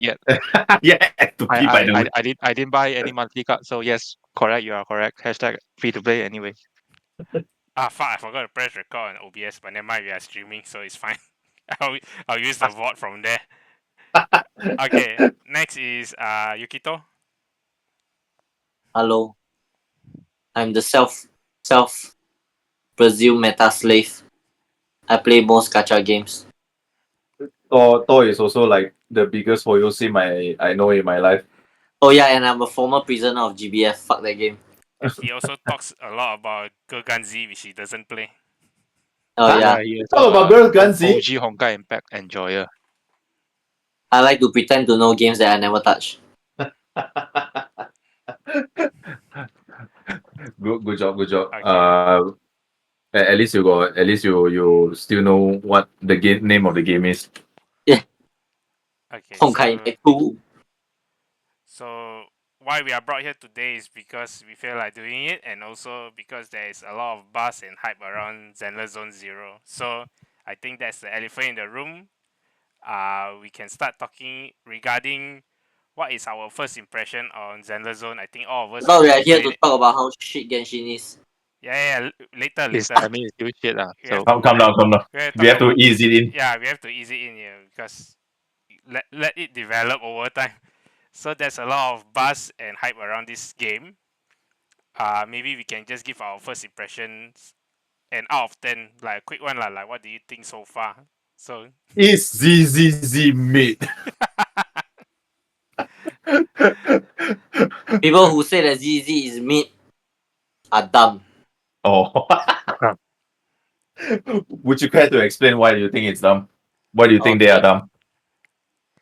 yet. Yeah, to be by the way. I didn't buy any monthly card, so yes, correct. You are correct. Hashtag free to play anyway. Ah, fuck! I forgot to press record on OBS, but never mind. We are streaming, so it's fine. I'll use the VOD from there. Okay, next is Yukito. Hello. I'm the self presumed meta slave. I play most gacha games. Thor is also like the biggest hoyo sim I know in my life. Oh yeah, and I'm a former prisoner of GBF. Fuck that game. He also talks a lot about Gerganzi, which he doesn't play. Oh Huh? yeah. He is Talk about Girls Gunzy. OG Honkai Impact enjoyer. I like to pretend to know games that I never touch. Good job. Okay. At least you still know what the game name of the game is. Okay. Honkai Impact 2. So why we are brought here today is because we feel like doing it, and also because there is a lot of buzz and hype around Zenlesszonezero. So I think that's the elephant in the room. We can start talking regarding what is our first impression on Zenlezzone. I think all of us Now we are actually here played to it. talk about how shit Genshin is. Yeah. Later. I mean, it's huge shit We So have Calm down. We have to ease it in. Yeah, we have to ease it in here because let it develop over time. So there's a lot of buzz and hype around this game. Maybe we can just give our first impressions and out of 10, like a quick one, like what do you think so far? So Is ZZZ mid. People who say that ZZ is mid are dumb. Oh. Would you care to explain why you think it's dumb? Why do you think they are dumb?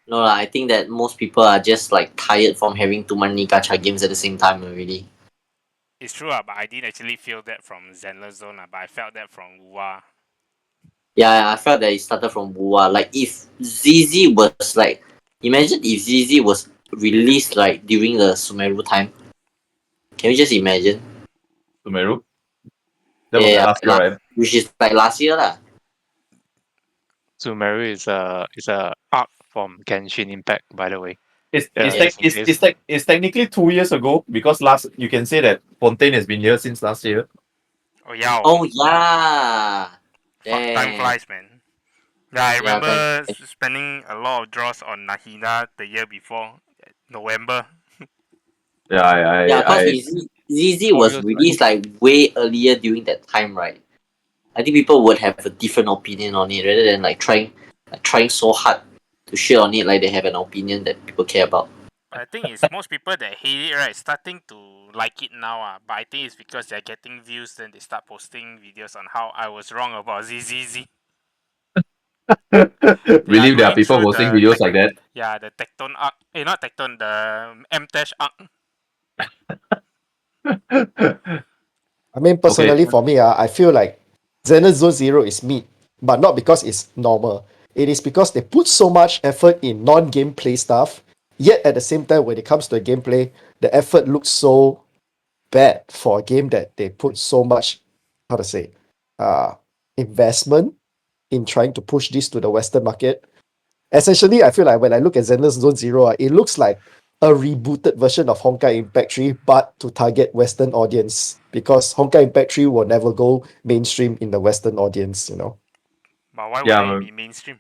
No lah, I think that most people are just like tired from having too many gacha games at the same time already. it's true, but I didn't actually feel that from Zenlesszone, but I felt that from Wua. Yeah, I felt that it started from Wuwa. Like if ZZ was like, imagine if ZZ was released like during the Sumeru time. Can you just imagine? Sumeru? That was last year, right? Which is like last year lah. Sumeru is a arc from Genshin Impact, by the way. It's technically 2 years ago because you can say that Fontaine has been here since last year. Oh yeah. Oh yeah. Fuck, time flies, man. Yeah, I Yeah, remember spending a lot of draws on Nahina the year before, November. Yeah, because ZZ was released like way earlier during that time, right? I think people would have a different opinion on it rather than like trying so hard to shit on it like they have an opinion that people care about. I think it's most people that hate it, right, starting to like it now. But I think it's because they're getting views, then they start posting videos on how I was wrong about ZZZ. Really, there are people posting videos like that? Yeah, the Tecton arc. Not Tecton, the M-Dash arc. I mean, personally, for me, I feel like Zenlesszonezero is mid, but not because it's normal. It is because they put so much effort in non-gameplay stuff, yet at the same time, when it comes to the gameplay, the effort looks so bad for a game that they put so much, how to say, investment in trying to push this to the Western market. Essentially, I feel like when I look at Zenlesszonezero, it looks like a rebooted version of Honkai Impact 3, but to target Western audience, because Honkai Impact 3 will never go mainstream in the Western audience, you know. But why would it be mainstream?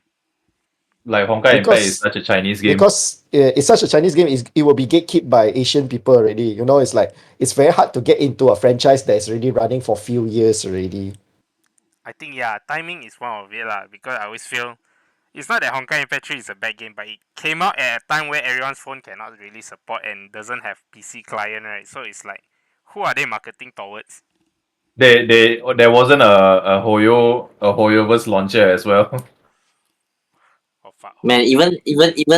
Like Honkai Impact is such a Chinese game. Because it's such a Chinese game, it will be gatekept by Asian people already. You know, it's like it's very hard to get into a franchise that's already running for a few years already. I think timing is one of it lah. Because I always feel it's not that Honkai Impact 3 is a bad game, but it came out at a time where everyone's phone cannot really support and doesn't have PC client, right? So it's like, who are they marketing towards? There wasn't a hoyoverse launcher as well. Oh fuck. Man, even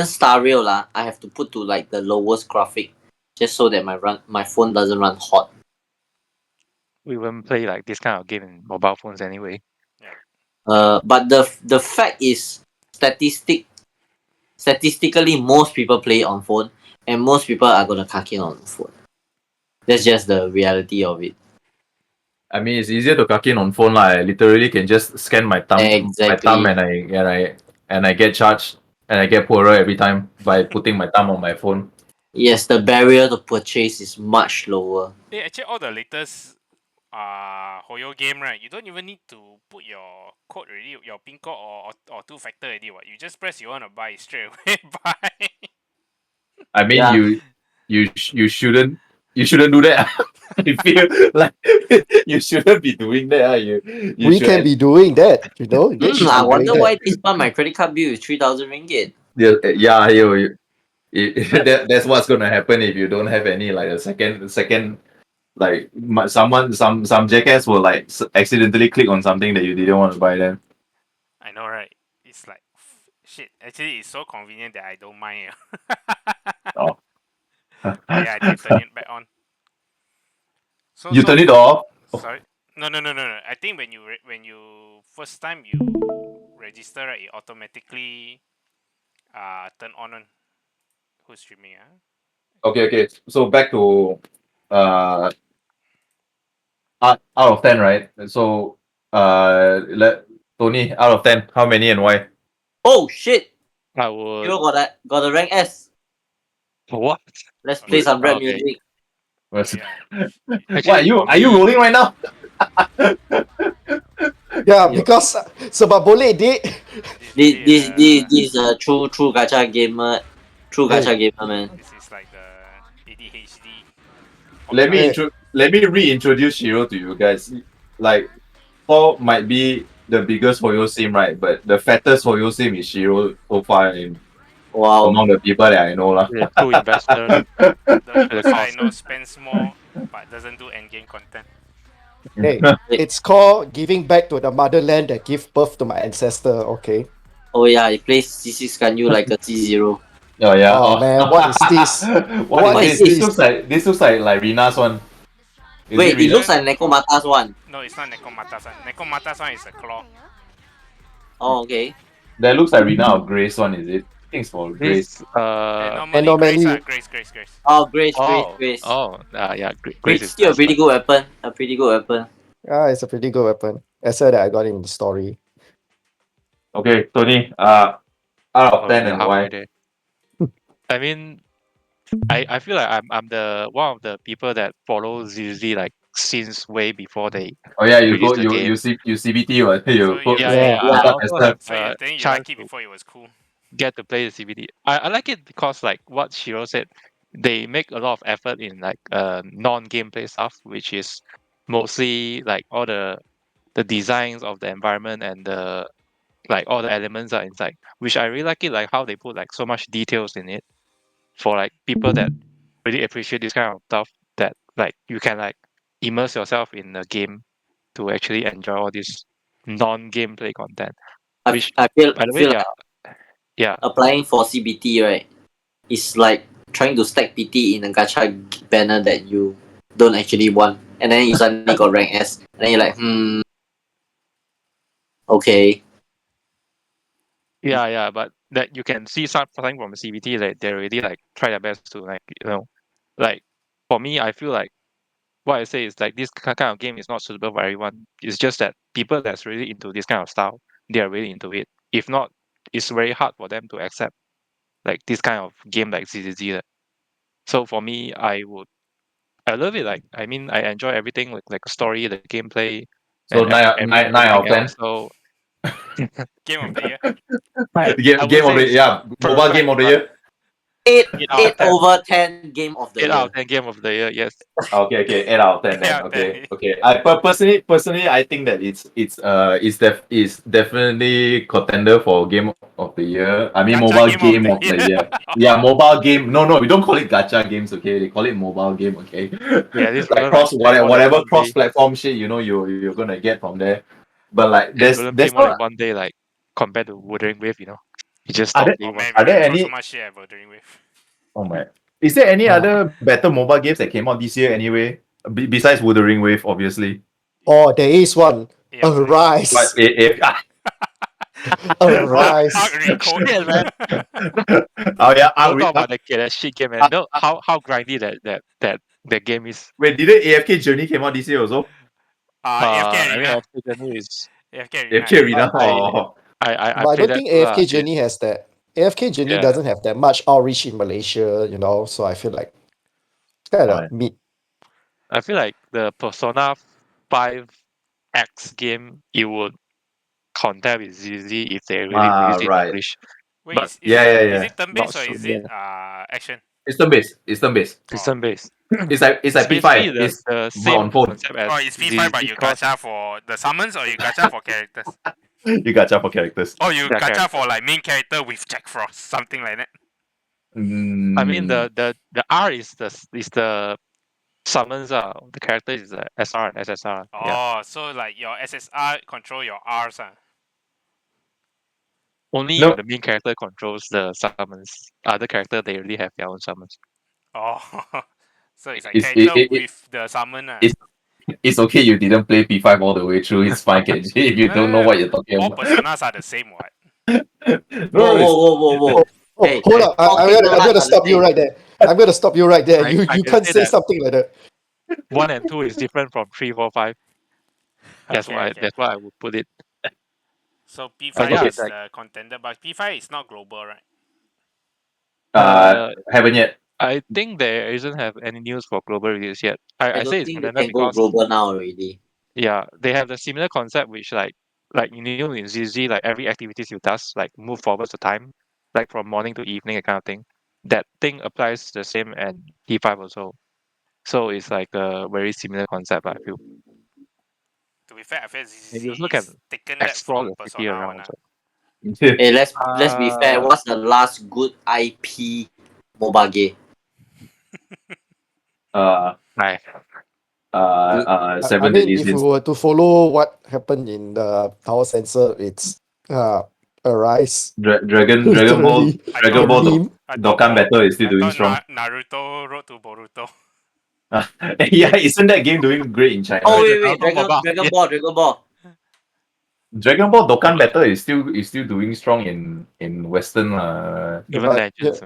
Star Rail lah, I have to put to like the lowest graphic just so that my phone doesn't run hot. We won't play like this kind of game in mobile phones anyway. But the fact is, statistically, most people play on phone, and most people are gonna cack in on phone. That's just the reality of it. I mean, it's easier to cack in on phone lah. I literally can just scan my thumb, Exactly. and I get charged and I get poorer every time by putting my thumb on my phone. Yes, the barrier to purchase is much lower. Hey, actually, all the latest Hoyo game, right? You don't even need to put your code already, your pin code or two-factor already. What you just press you want to buy straight away buy. I mean, Yeah. you shouldn't do that. I feel like you shouldn't be doing that. We can be doing that, you know. They should I be wonder doing why that. this month my credit card bill is 3,000 ringgit. Yeah, that's what's gonna happen if you don't have any like a second like some jackass will like accidentally click on something that you didn't want to buy then. I know, right? It's like shit. Actually, it's so convenient that I don't mind. Oh. Oh yeah, I did turn it back on. So You turn it off? Sorry. No. I think when you first time you register, right, it automatically turn on who's streaming. Okay. So back to out of 10, right? So let Tony, out of 10, how many and why? Oh shit! I would. You got a rank S. What? Let's play some rap Okay. music. What's- Yeah. What are you rolling right now? Yeah, because sebab boleh, dik. This is a true gacha gamer. True gacha gamer, man. This is like the ADHD. Let me Hey. let me reintroduce Shiro to you guys. Like Paul might be the biggest Hoyo sim, right? But the fattest Hoyo sim is Shiro so far Wow. among the people that I know lah. Yeah, true investor. The person I cost. know spends more but doesn't do endgame content. Hey, it's called giving back to the motherland that gave birth to my ancestor. Okay. Oh yeah, he plays C6 Ganyu like a C0. Oh yeah. Oh, man, what is this? what What is is this? this? This looks like Rina's one. Is Wait, it Rina? looks like Nekomata's one. No, it's not Nekomata's one. Nekomata's one is a claw. Oh, okay. That looks like Rina or Grace one, is it? I think it's for Grace. This Normally Anomaly. Grace. Oh, Grace. yeah, Grace is Still a nice, pretty but- good weapon. A pretty good weapon. Ah, it's a pretty good weapon. Except that I got it in the story. Okay, Tony. Out of 10 we're and halfway why? there. I mean, I feel like I'm the one of the people that follows usually like since way before they Oh yeah, you release go the game. you CBT what? You So go you- Yeah. I Yeah. also have So you're saying you chance like it to before it was cool. get to play the CBD. I like it because like what Shiro said, they make a lot of effort in like non-gameplay stuff, which is mostly like all the designs of the environment and the like all the elements are inside, which I really like it, like how they put like so much details in it for like people that really appreciate this kind of stuff, that like you can like immerse yourself in the game to actually enjoy all this non-gameplay content. I Which, feel by the way, like yeah, applying for CBT, right? Is like trying to stack PT in a gacha banner that you don't actually want, and then you suddenly got rank S, and then you're like, okay. yeah, but that you can see something from the CBT, like they already like try their best to like like for me, I feel like what I say is like this kind of game is not suitable for everyone. It's just that people that's really into this kind of style, they are really into it. If not, it's very hard for them to accept like this kind of game like ZZZ. So for me, I love it. Like I mean, I enjoy everything like the story, the gameplay, So and nine out of everything 10. else. So Game of the year. I Game would of say the mobile perfect, game of the but year. 8 out of 10. over 10 game of the 8 out year. of 10 game of the year. Yes. Okay, 8 out of 10 then. Yeah, Okay, 10. okay. I personally I think that it's definitely contender for game of the year. I mean Gacha mobile game game of of the the year. year. Yeah, mobile game. No, we don't call it gacha games, okay? They call it mobile game, okay? Yeah, this Like wouldn't like pay more than whatever one cross day. platform shit you're gonna get from there. But like This wouldn't pay there's more than not one day, like compared to Wuthering Wave. You just are stop there, day Oh one. man, we are there went through so any much shit about doing with. oh my is there any Yeah. other better mobile games that came out this year anyway? Besides Wuthering Wave, obviously. Oh, there is one. Yeah, Arise. But Arise. Arc Recode. Shit, man. oh yeah, Don't talk about that shit game, man. No, how grindy that game is. wait, didn't AFK Journey came out this year also? AFK I mean, Arena. Journey is AFK Arena. AFK Arena. I oh. I But I played don't that think too, AFK Journey has that. AFK generally Yeah. doesn't have that much outreach in Malaysia, so I feel like it's kind of Right. mid. I feel like the Persona 5 X game, it would compare with ZZ if they really release it in Right. English. Wait, But is it turn not based or so is it near action? It's turn-based. It's turn-based. system based. It's like It's basically P5. the, It's the but same on phone. concept as Oh, it's P5, ZZ but you because gacha for the summons or you gacha for characters? You gacha for characters. Oh, you their gacha character. for like main character with Jack Frost, something like that. I mean Mm, the R is the summons the character is the SR and SSR. Yeah. Oh, so like your SSR control your Rs. Only No. the main character controls the summons. Other character they already have their own summons. Oh, so it's like It's character with the summon. it's it's okay. You didn't play P5 all the way through. It's fine, KG. If you don't know what you're talking all about. personas are the same, what? No, it's- Oh, Hey, hold on. I'm all gonna personas are stop the you same. right there. I'm gonna stop you right there. I You can can't say say that something like that. 1 and 2 is different from 3, 4, 5. That's Okay, why okay. that's why I would put it. So P5 yeah, is it's like the contender, but P5 is not global, right? haven't yet. I think there isn't have any news for global release yet. I I don't say it's think you contender can go because global now already. yeah, they have the similar concept which like in ZZ, like every activities you does like move forward the time, like from morning to evening, that kind of thing. That thing applies the same and P5 also. So it's like a very similar concept, I feel. To be fair, I feel And you ZZ also can is taken that explore from the city Persona around 1. also. Hey, let's be fair. Uh, What's the last good IP MOBA game? Uh, I Seven I mean, Deadly if we Sins. were to follow what happened in the Tower Sensor, it's Arise. Dragon Ball Literally, I Dragon the thought Ball meme. I thought Dokkan Battle is still I doing thought strong. Naruto Road to Boruto. Yeah, isn't that game doing great in China? Oh Wait, wait, the Naruto MOBA. Dragon Yeah. Ball, Dragon Ball. Dragon Ball Dokkan Battle is still doing strong in Western. Even But yeah, Legends.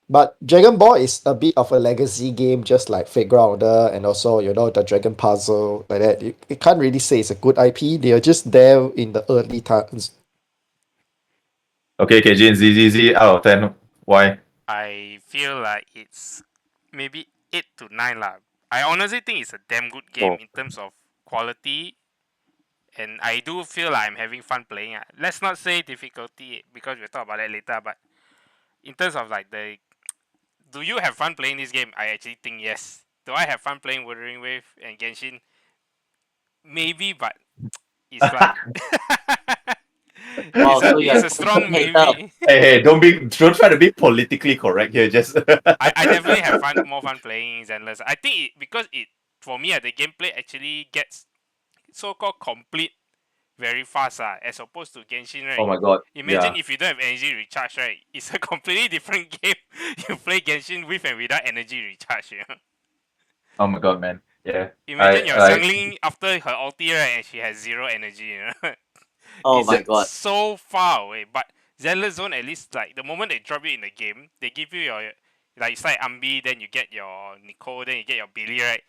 but Dragon Ball is a bit of a legacy game, just like Fate Grounder and also the Dragon Puzzle like that. You can't really say it's a good IP. They are just there in the early times. Okay, KJ and ZZZ out of 10. Why? I feel like it's maybe 8 to 9 lah. I honestly think it's a damn good game in terms of quality, and I do feel like I'm having fun playing. Let's not say difficulty because we'll talk about that later. But in terms of like do you have fun playing this game? I actually think yes. Do I have fun playing Wuthering Wave and Genshin? Maybe, but it's like Oh, so you're it's a a strong hater. maybe. Hey, don't try to be politically correct here. Just I definitely have more fun playing Zenless. I think because for me the gameplay actually gets so called complete very fast as opposed to Genshin, right? oh my god. Imagine Yeah. if you don't have energy recharge, right? It's a completely different game. You play Genshin with and without energy recharge. Oh my god, man. Yeah. Imagine your I Xiangling after her ulti, right, and she has zero energy. Oh It's my god. so far away. But Zenless Zone, at least, like the moment they drop you in the game, they give you your like it's like Ambi, then you get your Nicole, then you get your Billy, right?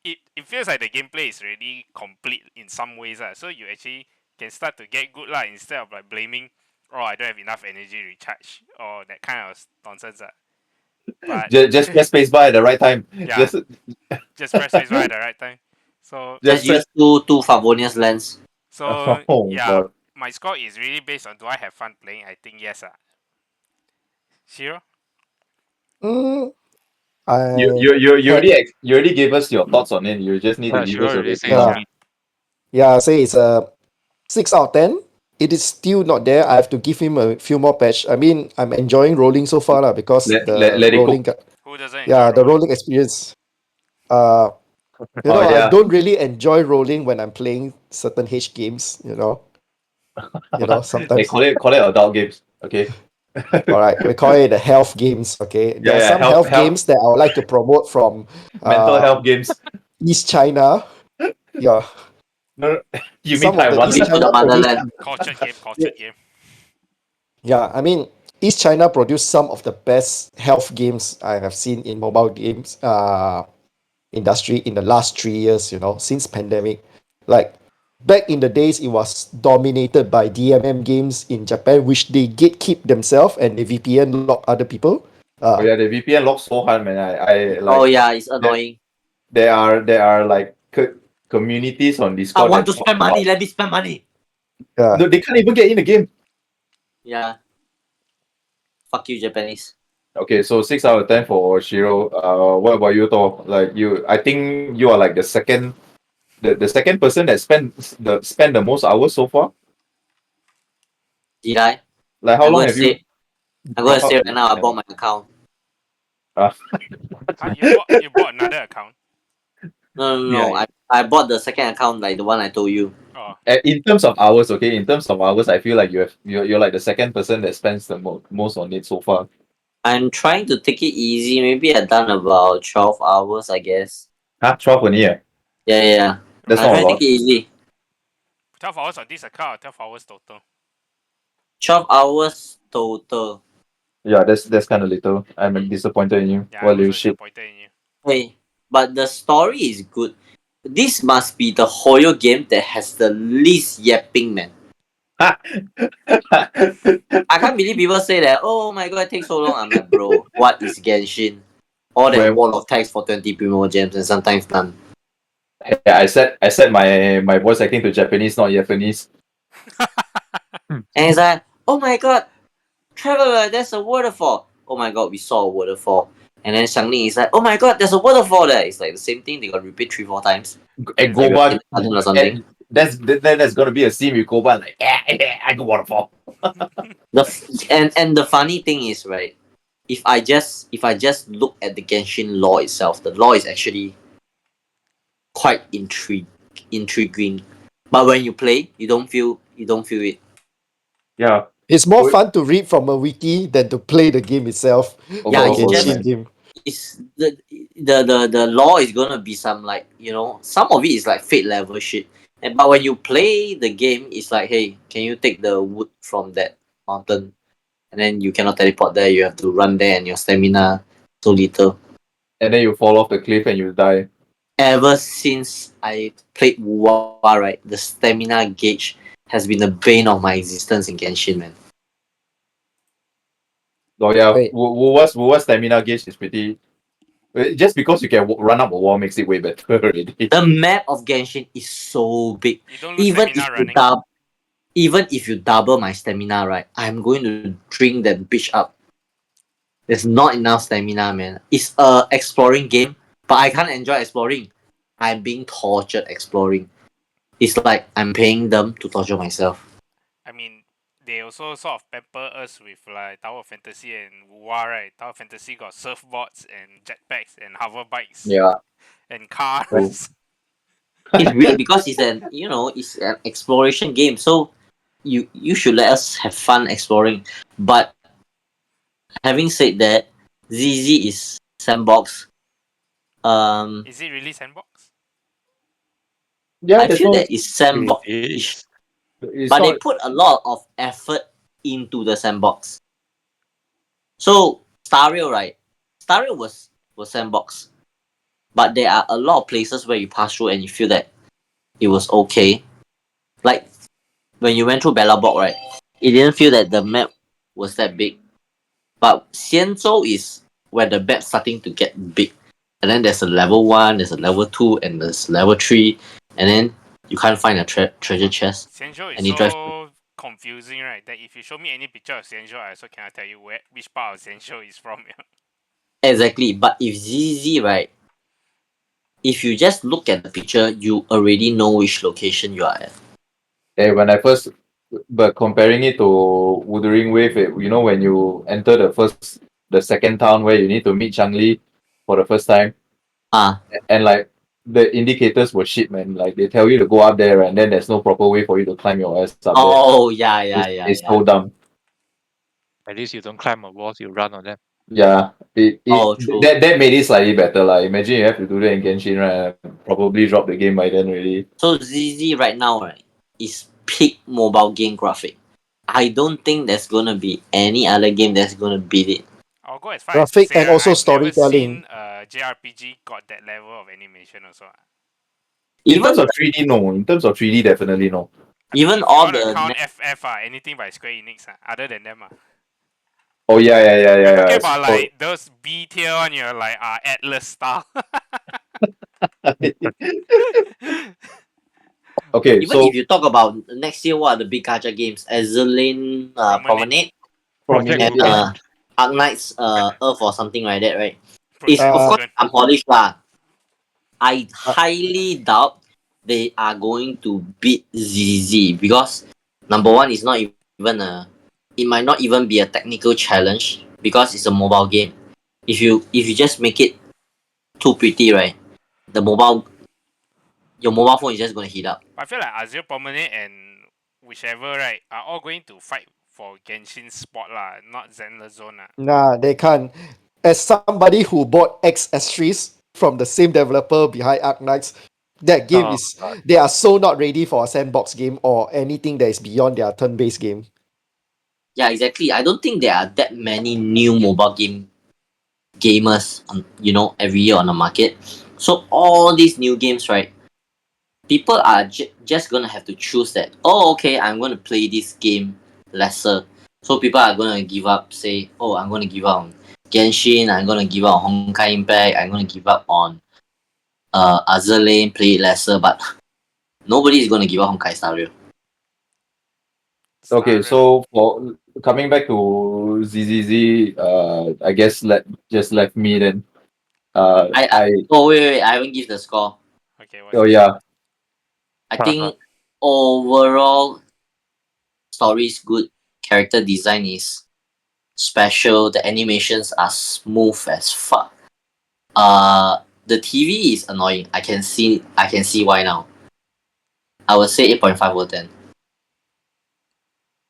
It feels like the gameplay is really complete in some ways, so you actually can start to get good instead of like blaming, oh, I don't have enough energy recharge or that kind of nonsense. But just press spacebar at the right time. yeah, just press spacebar at the right time. So Just use two Favonius lens. Oh yeah, god. my score is really based on do I have fun playing. I think yes. Shiro? Mm, You already gave us your thoughts on it. You just need to give Sure us a already rating says now. me. yeah, I say it's a 6 out of 10. It is still not there. I have to give him a few more patch. I mean, I'm enjoying rolling so far because Let the it rolling, Who doesn't yeah, enjoy the rolling? rolling experience. Uh, Oh, I yeah. don't really enjoy rolling when I'm playing certain H games. They Sometimes. call it adult games. Okay. All right, we call it the health games. Okay, there are Yeah, some health games that I would like to promote from mental health games. East China. Yeah, No, you mean some of the Taiwan? East Bring to China the produce. motherland. Cultured game, Yeah, cultured game. yeah, I mean, East China produced some of the best health games I have seen in mobile games industry in the last 3 years. Since pandemic, like back in the days, it was dominated by DMM games in Japan, which they gatekeep themselves and they VPN lock other people. Oh yeah, the VPN locks so hard, man. I like. Oh yeah, it's annoying. There are like communities on I Discord. want to that spend talk money. about- Let me spend money. Yeah. No, they can't even get in the game. Yeah. Fuck you, Japanese. Okay, so 6 out of 10 for Shiro. What about you, Thor? Like you, I think you are like the second person that spent the most hours so far. Did I? Like how I'm long gonna have you? say. I'm gonna how- say right now. I bought my account. Huh, you bought another account? No. Yeah. I bought the second account, like the one I told you. Oh, In terms of hours, okay. In terms of hours, I feel like you're like the second person that spends the most on it so far. I'm trying to take it easy. Maybe I've done about 12 hours, I guess. 12 only. Yeah, Yeah. that's I'm not a trying to lot. take it easy. 12 hours on this account, or 12 hours total. 12 hours total. Yeah, that's kind of little. I'm disappointed in you. Yeah, Well, I'm you also shit. disappointed in you. Hey, but the story is good. This must be the Hoyo game that has the least yapping, man. I can't believe people say that, oh my god, it takes so long. I'm like, bro, what is Genshin? All that Well- wall of text for 20 primo gems and sometimes none. Yeah, I set my voice acting to Japanese, not Japanese. And it's like, oh my god, traveler, there's a waterfall. Oh my god, we saw a waterfall. And then Shangli is like, oh my god, there's a waterfall there. It's like the same thing, they got repeat 3-4 times. And Like Goban, kindergarten or something. that's gonna be a scene with Goban like I go waterfall. And the funny thing is, right, if I just look at the Genshin lore itself, the lore is actually quite intriguing. But when you play, you don't feel it. Yeah. It's more Oh, fun to read from a wiki than to play the game itself. Yeah, The it's man. Genshin game. It's the law is gonna be some, like, some of it is like fate level shit. But when you play the game, it's like, hey, can you take the wood from that mountain? And then you cannot teleport there. You have to run there, and your stamina so little. And then you fall off the cliff and you die. Ever since I played Wuwa, right, the stamina gauge has been the bane of my existence in Genshin, man. Oh yeah, Wait. Wuwa's stamina gauge is pretty. Just because you can run up a wall makes it way better already. The map of Genshin is so big. You don't lose Even stamina if you running. even if you double my stamina, right, I'm going to drink that bitch up. There's not enough stamina, man. It's a exploring game, but I can't enjoy exploring. I'm being tortured exploring. It's like I'm paying them to torture myself. I mean, they also sort of pamper us with like Tower of Fantasy and Wuwa, right? Tower of Fantasy got surfboards and jetpacks and hover bikes Yeah. and cars. It's weird because it's an exploration game, so you should let us have fun exploring. But having said that, ZZ is sandbox. Is it really sandbox? Yeah, I that's feel all. that it's sandbox, It's It's but they not. put a lot of effort into the sandbox. So Stario, right? Stario was sandbox, but there are a lot of places where you pass through and you feel that it was okay. Like when you went through Bellabog, right? It didn't feel that the map was that big. But Xianzhou is where the map's starting to get big. And then there's a level 1, there's a level 2, and there's level 3. And then you can't find a treasure chest. Zenless And is it drives. so confusing, right? That if you show me any picture of Zenless, I also cannot tell you which part of Zenless is from. Exactly. But if ZZ, right? If you just look at the picture, you already know which location you are at. When I first, but comparing it to Wuthering Wave, when you enter the second town where you need to meet Changli for the first time, and like the indicators were shit, man. Like they tell you to go up there, and then there's no proper way for you to climb your ass up Oh, yeah. there. It's so dumb. at least you don't climb a wall, you run on them. Yeah, True. that made it slightly better. Like imagine you have to do that in Genshin, right? Probably drop the game by then already. So ZZ right now, right, is peak mobile game graphic. I don't think there's gonna be any other game that's gonna beat it. I'll go as far as to Graphic say and also I've never storytelling. seen JRPG got that level of animation also. In Even terms of 3D, no. In terms of 3D, definitely no. even If you all want to the count FF, anything by Square Enix, other than them. Oh yeah. We're talking Yeah. about So, like those B tier one, you're like Atlas style. okay, even so if you talk about next year, what are the big gacha games? Azulane Promenade Project and Mugen. Arknight's Earth or something like that, right? It's Project of course Mugen. unpolished lah. I highly doubt they are going to beat ZZ because number one, it's not even it might not even be a technical challenge because it's a mobile game. If you just make it too pretty, right? Your mobile phone is just gonna heat up. I feel like Azure Promenade and whichever right are all going to fight for Genshin spot lah, not Zenless Zone lah. Nah, they can't. As somebody who bought X Astris from the same developer behind Arknights, that game Oh, is they are so not ready for a sandbox game or anything that is beyond their turn-based game. Yeah, exactly. I don't think there are that many new mobile gamers on every year on the market. So all these new games, right? People are just gonna have to choose that. Oh, okay, I'm gonna play this game lesser. So people are gonna give up. Say, oh, I'm gonna give up on Genshin. I'm gonna give up on Honkai Impact. I'm gonna give up on Azur play it lesser. But nobody is gonna give up Honkai Star Rail. okay, Star Rail. so for coming back to ZZZ, I guess just left me then. Oh wait, I haven't give the score. Okay, Oh what's yeah, I think overall story is good. Character design is special. The animations are smooth as fuck. The TV is annoying. I can see why now. I would say 8.5 over 10.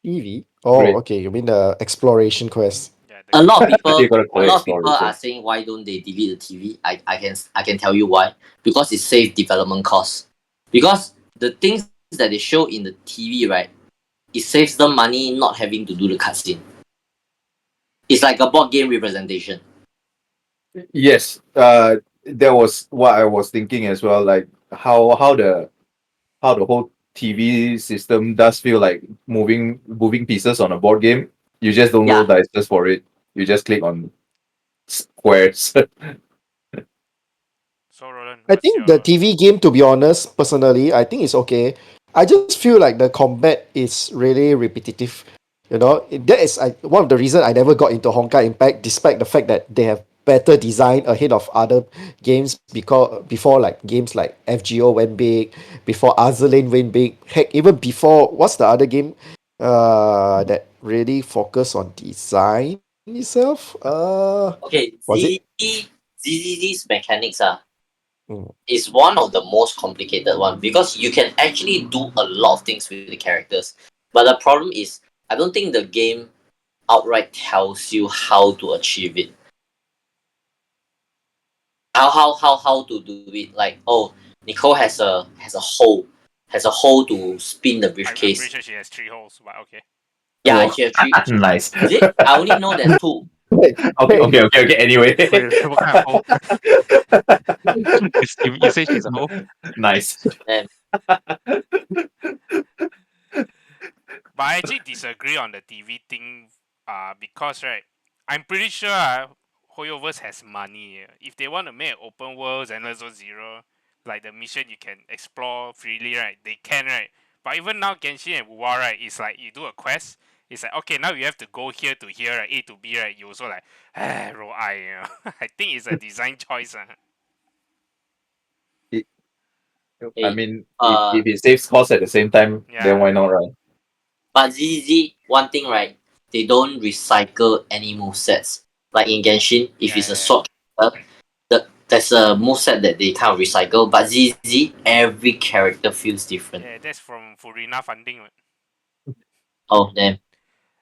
EV? Oh, Great. okay. You mean the exploration quest? yeah, A lot of people You gotta play exploration. are saying why don't they delete the TV? I can tell you why. Because it saves development costs. Because the things that they show in the TV, right, it saves them money not having to do the cutscene. It's like a board game representation. Yes, that was what I was thinking as well. Like how the whole TV system does feel like moving pieces on a board game. You just don't roll dice just for it. You just click on squares. So Roland, I what's think your the TV game, to be honest, personally, I think it's okay. I just feel like the combat is really repetitive. That is one of the reasons I never got into Honkai Impact, despite the fact that they have better design ahead of other games because before like games like FGO went big, before Azur went big, heck, even before what's the other game that really focus on design itself? Okay, Was it? ZZZ's mechanics Mm. is one of the most complicated one because you can actually do a lot of things with the characters. But the problem is, I don't think the game outright tells you how to achieve it. How to do it? Like, oh, Nicole has a hole to spin the I'm briefcase. pretty sure she has 3 holes, but okay. Yeah, Whoa. she has three. Nice. Is it? I only know there's two. Wait, Okay. Anyway, Wait, what kind of hole? You say she's a hole? nice. And But I actually disagree on the TV thing, because right, I'm pretty sure Hoyoverse has money. If they want to make open worlds and also zero, like the mission you can explore freely, right? They can, right? But even now, Genshin and Wuwa, right? It's like you do a quest. It's like okay, now you have to go here to here, right? A to B, right? You also like, roll eye, I think it's a design choice. I mean, uh, if it saves cost at the same time, Yeah. then why not, right? but ZZ, one thing, right? They don't recycle any movesets. Like in Genshin, if it's a sword character, there's a moveset that they can't recycle. But ZZ, every character feels different. Yeah, that's from Furina funding. Oh, damn.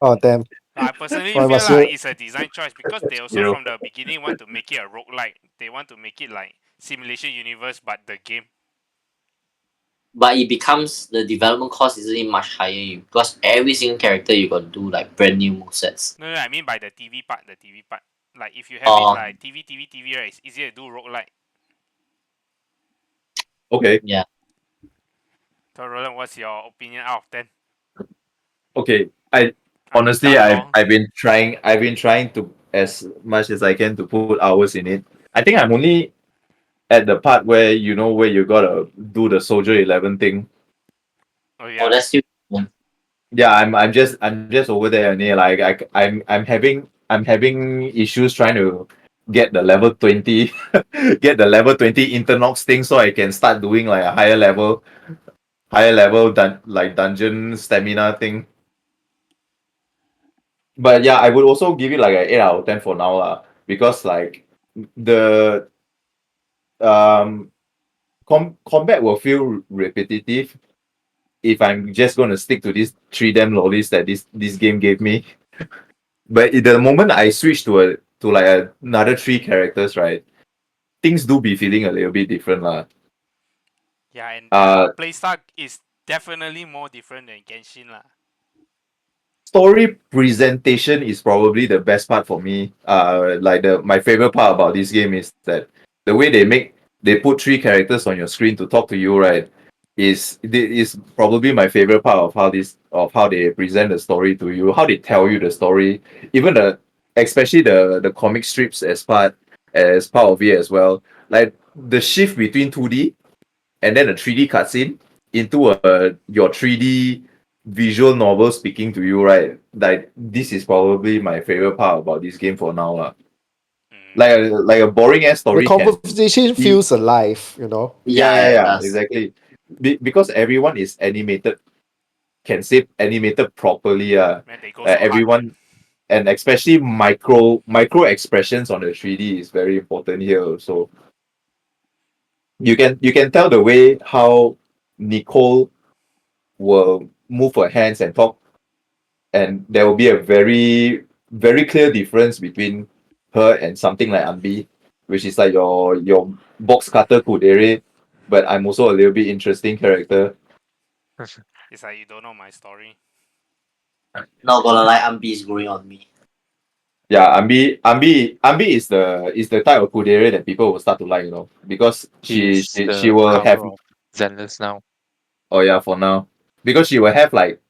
oh damn. I personally Why feel must like you? it's a design choice because they also from the beginning want to make it a roguelike. They want to make it like simulation universe but the game. But it becomes the development cost isn't much higher because every single character you got to do like brand new movesets. No, I mean by the TV part, the TV part. Like if you have it like TV, right, it's easier to do roguelike. Okay. Yeah. So Roland, what's your opinion out of 10? Okay, I Are you honestly, done I've or? I've been trying. I've been trying to as much as I can to put hours in it. I think I'm only at the part where where you gotta do the Soldier 11 thing. Oh Oh, yeah. that's still. Yeah, I'm just over there only. Like I'm having issues trying to get the level 20 get the level 20 internox thing so I can start doing like a higher level like dungeon stamina thing. But yeah, I would also give it like an 8 out of 10 for now lah, because like the um combat will feel repetitive if I'm just gonna stick to these three damn lollies that this game gave me. But the moment I switch to like another three characters, right, things do be feeling a little bit different lah. Yeah, and Uh, playstyle is definitely more different than Genshin lah. Story presentation is probably the best part for me. Like my favorite part about this game is that the way they put three characters on your screen to talk to you, right, is probably my favorite part of how they present the story to you, how they tell you the story, even especially the comic strips as part of it as well. Like the shift between 2D and then a 3D cutscene into your 3D visual novel speaking to you, right? Like this is probably my favorite part about this game for now. Mm. Like a boring ass The story can conversation be. feels alive, you know. Yeah, Yeah, yeah, it yeah, does. exactly. Because everyone is animated, can say animated properly. Man, they go so hard. Everyone, and especially micro expressions on the 3D is very important here. So you can tell the way how Nicole will move her hands and talk, and there will be a very very clear difference between her and something like Ambi, which is like your box cutter kudere, but I'm also a little bit interesting character. It's like you don't know my story. Not gonna lie, Ambi is growing on me. Yeah, Ambi is the type of kudere that people will start to like, because she He's she, she the will have. cover of Zenless now. Oh yeah, for now, because she will have like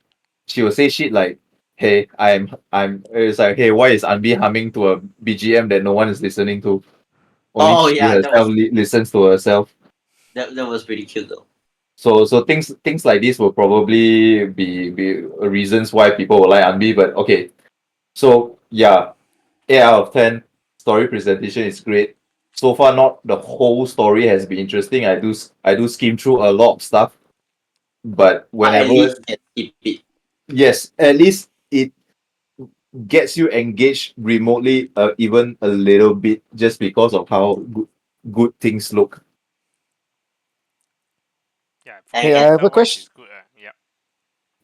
she will say shit like, "Hey, I'm." It's like, "Hey, why is Ambi humming to a BGM that no one is listening to? Only Oh she yeah, herself listens to herself." that was pretty cute though. So things like this will probably be reasons why people will like Ambi. But okay, so yeah, 8 out of 10. Story presentation is great. So far, not the whole story has been interesting. I do skim through a lot of stuff, but But at whenever, least you can keep it. yes, at least it gets you engaged remotely, even a little bit, just because of how good things look. Yeah, for And Hey, I have a character wise, question. it's good. Yeah.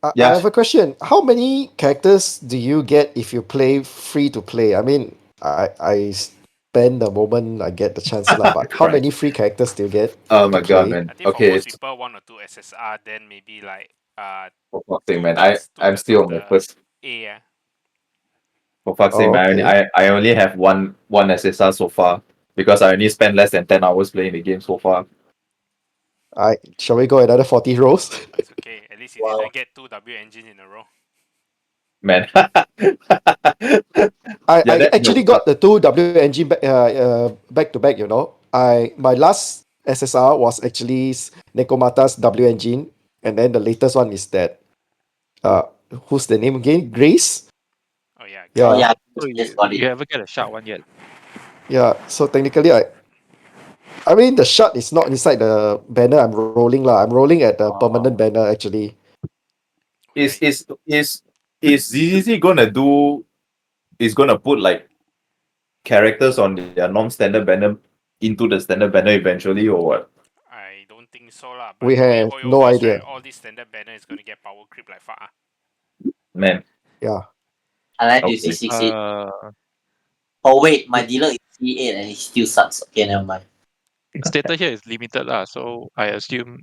I Yeah, have a question. How many characters do you get if you play free to play? I mean, I spend the moment I get the chance lah. But how right. many free characters do you get Oh to my god, play? man. I think for Okay, most people, 1 or 2 SSR, then maybe like for fuck's sake, two man. thirds, two I'm thirds of still on my the first. A. Yeah. For fuck's sake, Oh, man. okay. I only have one SSR so far because I only spent less than 10 hours playing the game so far. Shall we go another 40 rows? It's okay. At least you Wow. didn't get 2 engines in a row. Man. I Yeah, that actually no, got the two engine back to back. My last SSR was actually Nekomata's W engine, and then the latest one is that uh who's the name again? Grace. Oh yeah. Yeah, Oh yeah, So just you, got you it. haven't get a sharp one yet. yeah. So technically, I mean the shot is not inside the banner. I'm rolling lah. I'm rolling at the permanent banner actually. is Okay. is is is ZZZ gonna put like characters on their non-standard banner into the standard banner eventually, or what? I don't think so lah. But We the way have no hoyoverse, right? idea. All these standard banner is gonna get power creep like fuck. Man, Yeah. I like to see okay. 6-8. Uh, Oh wait, my dealer is C8 and it still sucks. Okay, never mind. status here is limited lah, so I assume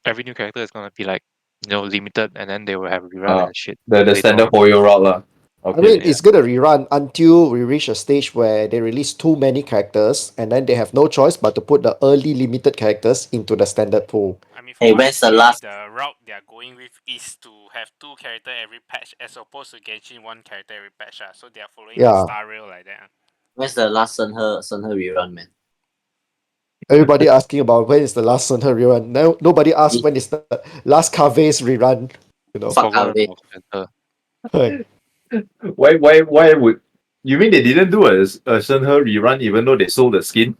every new character is gonna be like limited, and then they will have rerun Uh, and shit the later standard on. Hoyo route lah. I mean, Okay. Yeah. it's gonna rerun until we reach a stage where they release too many characters, and then they have no choice but to put the early limited characters into the standard pool. I mean, from Hey, what I when's the see, last- the route they are going with is to have 2 character every patch, as opposed to Genshin 1 character every patch. So they are following the Yeah. star rail like that. When's the last Senhe rerun, man? Everybody asking about when is the last Sunher rerun. No, nobody asked when is the last Cave's rerun. You know. Fuck Forgot Ave. about Center. Hey, Why would you mean they didn't do a Shenhe rerun even though they sold the skin?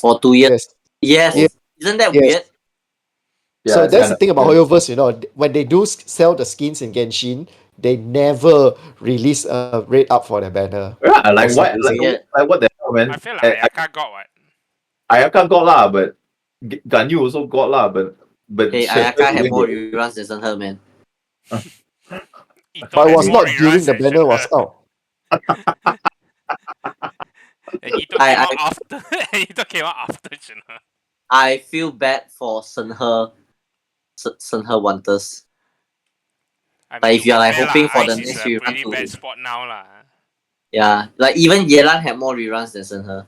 For 2 years. yes. Yes. Yeah. Isn't that Yes. weird? Yeah, So it's that's the kinda thing about weird. Hoyoverse, when they do sell the skins in Genshin, they never release a rate up for their banner. Yeah, like For what? some reason. Like what the hell, man? I feel like Ayaka got what? Ayaka got lah, but Ganyu also got lah, but Hey, Shenhe Ayaka had didn't more get. reruns than Senhe, man. Ito But it has was more not during reruns the than banner was Shenhe. out. And Ito I- came I- out after. Ito came out after Shenhe. I feel bad for Senhe Wanters. I But mean, if to you're be like fair hoping lah, for the Ice is next a rerun pretty to- bad spot now lah. Yeah, like even Yelan had more reruns than Senhe.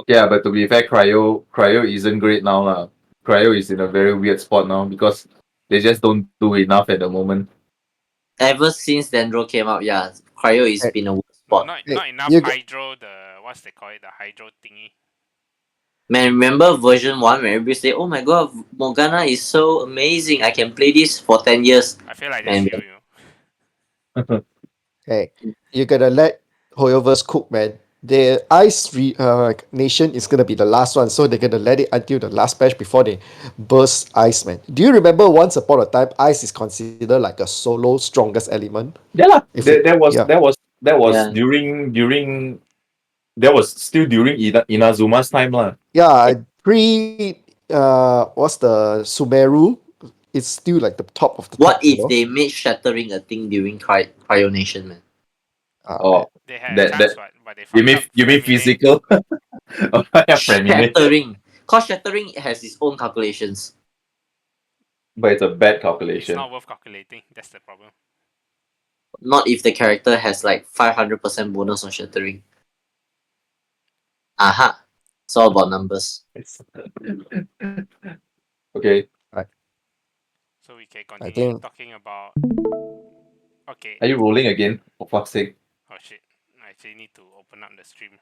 Yeah, but to be fair, Cryo isn't great now lah. Cryo is in a very weird spot now because they just don't do enough at the moment. Ever since Dendro came out, yeah, Cryo is Hey. been a weird No, spot. not enough you hydro. What's they call it? The hydro thingy. Man, remember version 1 when everybody say, oh my god, Morgana is so amazing, I can play this for 10 years. I feel like that's Man, you. Hey, you gotta let Hoyoverse cook, man. The Ice Nation is gonna be the last one, so they're gonna let it until the last patch before they burst Ice, man. Do you remember once upon a time, Ice is considered like a solo strongest element? Yeah lah. If That it- was yeah. yeah. Yeah. during that was still during Inazuma's time lah. Yeah, what's the Sumeru? It's still like the top of the What top. you if know? they made shattering a thing during Cryo Nation, man? Oh, They had That- a chance, that- but they you fucked mean up. you mean Flamine. physical? Oh, yeah, Flamine. Shattering. Cause shattering has its own calculations. But it's a bad It's calculation. not worth calculating. That's the problem. Not if the character has like 500% bonus on shattering. Aha. It's all about numbers. Okay, So we can continue think- talking about. Okay. are you rolling again? For fuck's sake! Oh shit! I actually need to open up the stream.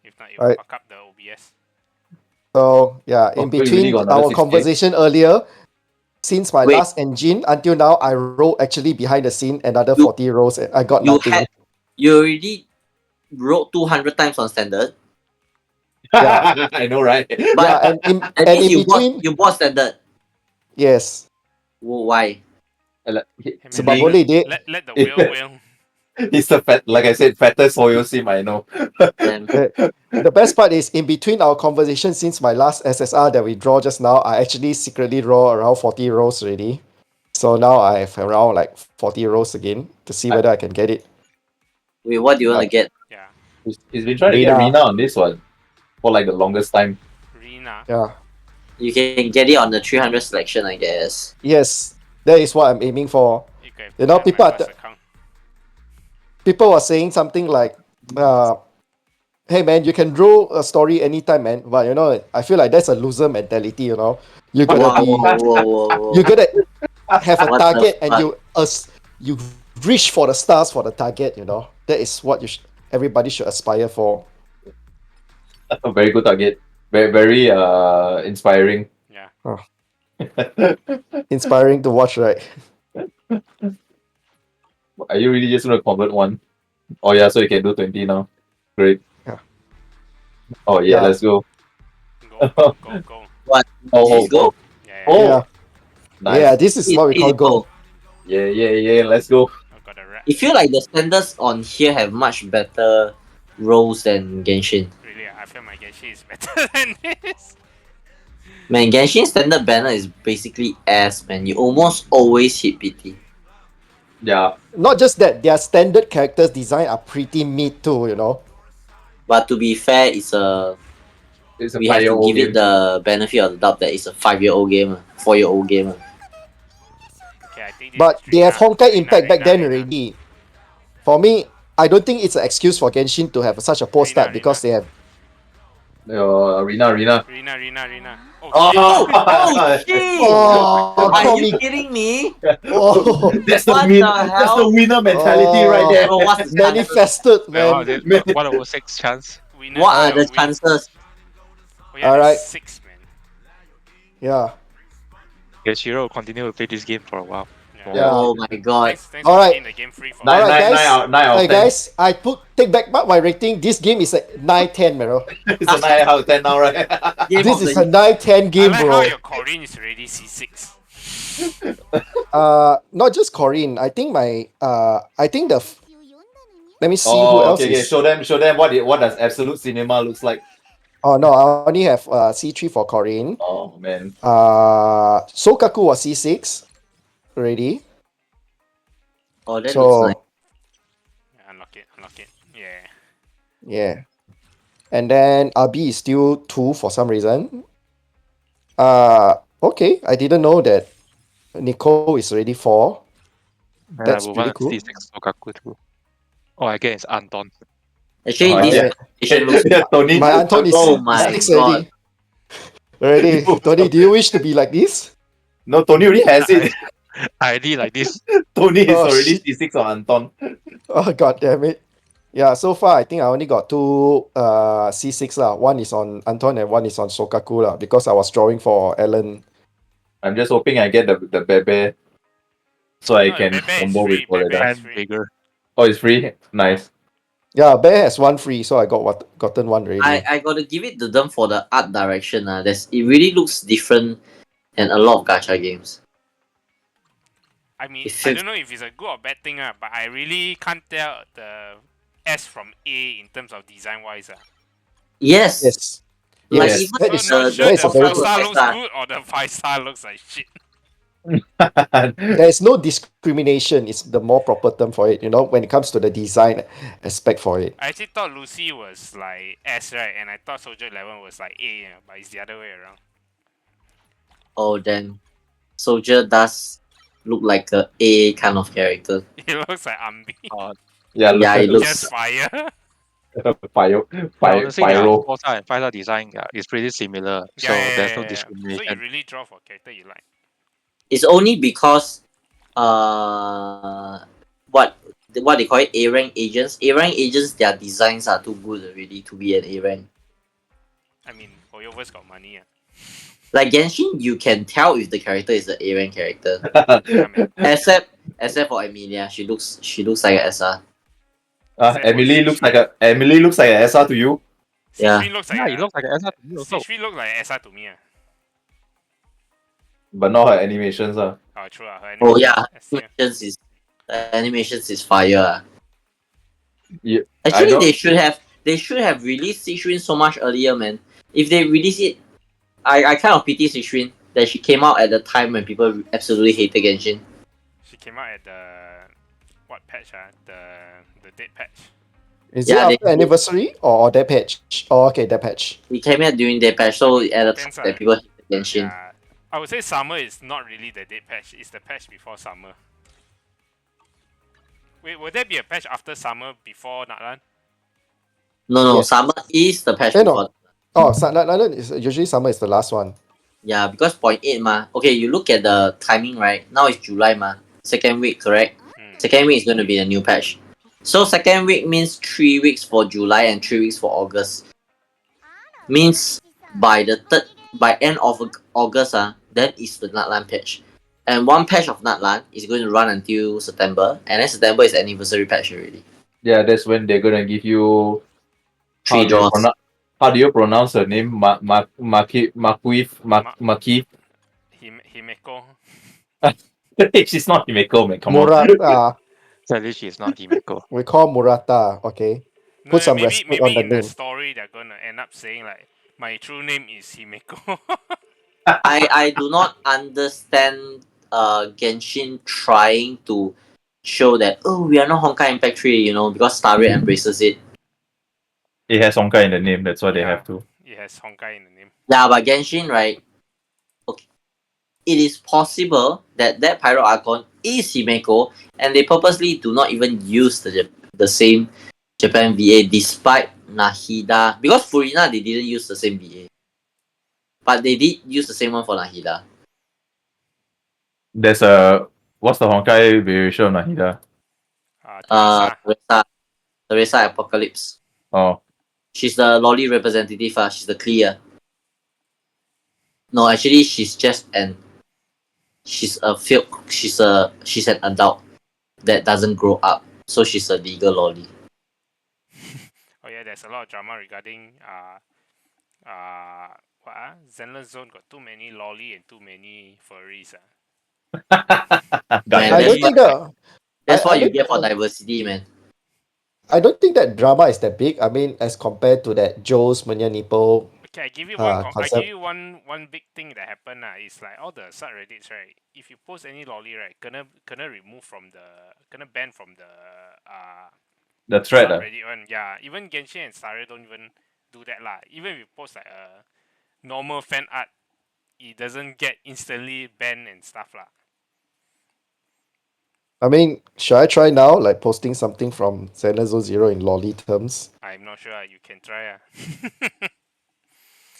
If not, it will Alright. fuck up the OBS. So yeah, in Oh, so you really between got another our 6K? conversation earlier, since my Wait. last engine until now, I rolled actually behind the scene another You- 40 rolls and I got You nothing. had you already wrote 200 times on standard. Yeah. I know, right? But Yeah, and in that and means in you between, bought standard. yes. Why? Hey, man, Sebab let- boleh dia Let the whale. It's the like I said, fattest Hoyo sim I know. Damn. the best part is in between our conversation since my last SSR that we draw just now, I actually secretly draw around 40 rolls already. So now I have around like 40 rolls again to see whether I can get it. Wait, what do you want to get? Yeah, He's been trying to get Rina. Rina on this one for like the longest time. Rina. Yeah. You can get it on the 300 selection, I guess. Yes. That is what I'm aiming for. You know, people are people were saying something like, hey man, you can draw a story anytime, man. But you know, I feel like that's a loser mentality, you know. You gotta Whoa, be whoa. you gotta have a What the target and fuck? you reach for the stars for the target, you know. That is what everybody should aspire for. A very good target. Very inspiring. Yeah. Inspiring to watch, right? Are you really just gonna convert one? Oh yeah, so you can do 20 now. Great. Yeah. Oh yeah, Yeah. let's go. Go, go, go. Oh, Let's go. Yeah, Oh. Yeah. Nice. Yeah, this is what we call go. Yeah, let's go. I got a rat. I feel like the standards on here have much better rolls than Genshin. Really, I feel my Genshin is better than this. Man, Genshin standard banner is basically ass, man. You almost always hit PT. Yeah. Not just that, their standard characters design are pretty mid too, you know. But to be fair, it's It's a we have to 5-year-old give game. it the benefit of the doubt that it's a 5-year-old game, 4-year-old game. Okay, I think this But is they have Rina. Honkai Rina, Impact back Rina, then Rina. already. For me, I don't think it's an excuse for Genshin to have such a poor Rina, start Rina. because they have. Arena. Rina. Oh, Oh, shit. shit! Oh, Are call you me. kidding me? Oh, that's the What win. the That's the hell? winner mentality right there. Bro, what's the chances? manifested, Wait, wow, man. 1/6 chance. Winner What are shall the win. chances? Oh yeah, Alright. there's 6, man. Yeah. Okay, Shiro will continue to play this game for a while. Yeah. Oh my god. Thanks for Alright. making the game free for Nine, us. Alright, nine, guys. nine out of 10. Guys, I take back my rating. This game is a 9-10, bro. It's a 9 out of 10 now, right? Game This of is the a 9-10 I game, like bro. how your Korean is already C6. Not just Corinne. I think my I think let me see who Oh, else okay. is. Show them what does absolute cinema looks like. Oh no, I only have C3 for Corinne. Oh man. Sokaku was C6 already. Oh, that looks So nice. Unlock it. Yeah. yeah. And then Abi is still 2 for some reason. Okay. I didn't know that Nicole is already 4. And That's I will pretty want cool. C6 Sokaku too. Oh, again, it's Anton. Actually, Oh, this yeah. presentation looks. Yeah, Tony. My Anton is Oh my 6 god. already. Tony, do you wish to be like this? No, Tony already has it. I ID like this. Tony is Oh, already shit. C6 on Anton. Oh god damn it. Yeah, so far I think I only got 2 C6 lah. One is on Anton and one is on Sokaku lah, because I was drawing for Alan. I'm just hoping I get the Bebe so I No, can Bebe is combo free, with Poleda. Bebe is And free. bigger. Oh, it's free? Nice. Yeah, Bear has 1 free, so I gotten 1 already. I gotta give it to them for the art direction. It really looks different and a lot of gacha games. I mean, It I feels- don't know if it's a good or bad thing, but I really can't tell the S from A in terms of design wise. Yes. Yes. Like Yes. even That So is- not the sure that is the a very 4-star good- looks good or the 5-star looks like shit. There is no discrimination, is the more proper term for it, when it comes to the design aspect for it. I actually thought Lucy was like S, right? And I thought Soldier 11 was like A, but it's the other way around. oh then Soldier does look like a kind of character. It looks like Ambi. Yeah, Yeah, it looks- Just fire. Honestly, Pyro. 4-star and 5-star design is pretty similar. So there's no So discrimination. you really draw for character you like. It's only because what they call it, A rank agents. A rank agents, their designs are too good already to be an A rank. I mean, hoyoverse got money. Like Genshin, you can tell if the character is an A rank character. Yeah, man. Except for Emilia, she looks like an SR. Emily looks like a SR to you. Yeah. Sishrin looks like Yeah, a, it looks like an SR to me also. Sishrin looks like an SR to me. But not her animations. Oh, true. Her Oh yeah, animations, animations is fire. Yeah, Actually, don't- they should have released Sishrin so much earlier, man. If they release it, I kind of pity Sishrin that she came out at the time when people absolutely hated Genshin. She came out at the what patch? The dead patch. Is Yeah, it after anniversary or that patch? Oh, okay, that patch. It came out during their patch, so at the time Depends, that people hated Genshin. Yeah, I would say summer is not really the dead patch. It's the patch before summer. Wait, would there be a patch after summer before Natlan? No, Yes. summer is the patch No. before. Oh, usually summer is the last one. Yeah, because 0.8 ma. Okay, you look at the timing, right? Now it's July ma. Second week, correct? Second week is going to be the new patch. So second week means 3 weeks for July and 3 weeks for August. Means by end of August, then is the Natlan patch. And one patch of Natlan is going to run until September, and then September is the anniversary patch already. Yeah, that's when they're gonna give you 3 draws. How do you pronounce her name? Makif. Himeko. She's not Himeko, man. Come on. Murata. Sadly, she's not Himeko. We call Murata, okay? No, Put some maybe respect on the in the name. story they're gonna end up saying like my true name is Himeko. I do not understand Genshin trying to show that we are not Honkai Impact 3, because Star Rail embraces it. It has Honkai in the name, that's why they Yeah. have to. It has Honkai in the name. Yeah, but Genshin, right? Okay, it is possible that Pyro Archon is Himeko, and they purposely do not even use the same Japan VA, despite Nahida, because Furina they didn't use the same VA, but they did use the same one for Nahida. There's a what's the Honkai variation of Nahida? Teresa Apocalypse. Oh, She's the lolly representative. She's the clear. No, actually, she's just an. She's an adult that doesn't grow up, so she's a legal lolly. Oh yeah, there's a lot of drama regarding Zenless Zone got too many lolly and too many furries. Man, I don't think the that's what I you don't get for diversity, man. I don't think that drama is that big. I mean, as compared to that Joe's Mania Nipple Okay, I give you concept. one big thing that happened. It's like all the subreddits, right? If you post any lolly, right, gonna remove from the gonna ban from the the thread. subreddit one. Yeah, even Genshin and Starry don't even do that lah. Even if you post like a normal fan art, it doesn't get instantly banned and stuff lah. I mean, should I try now, like posting something from zenlesszonezero in lolly terms? I'm not sure. You can try.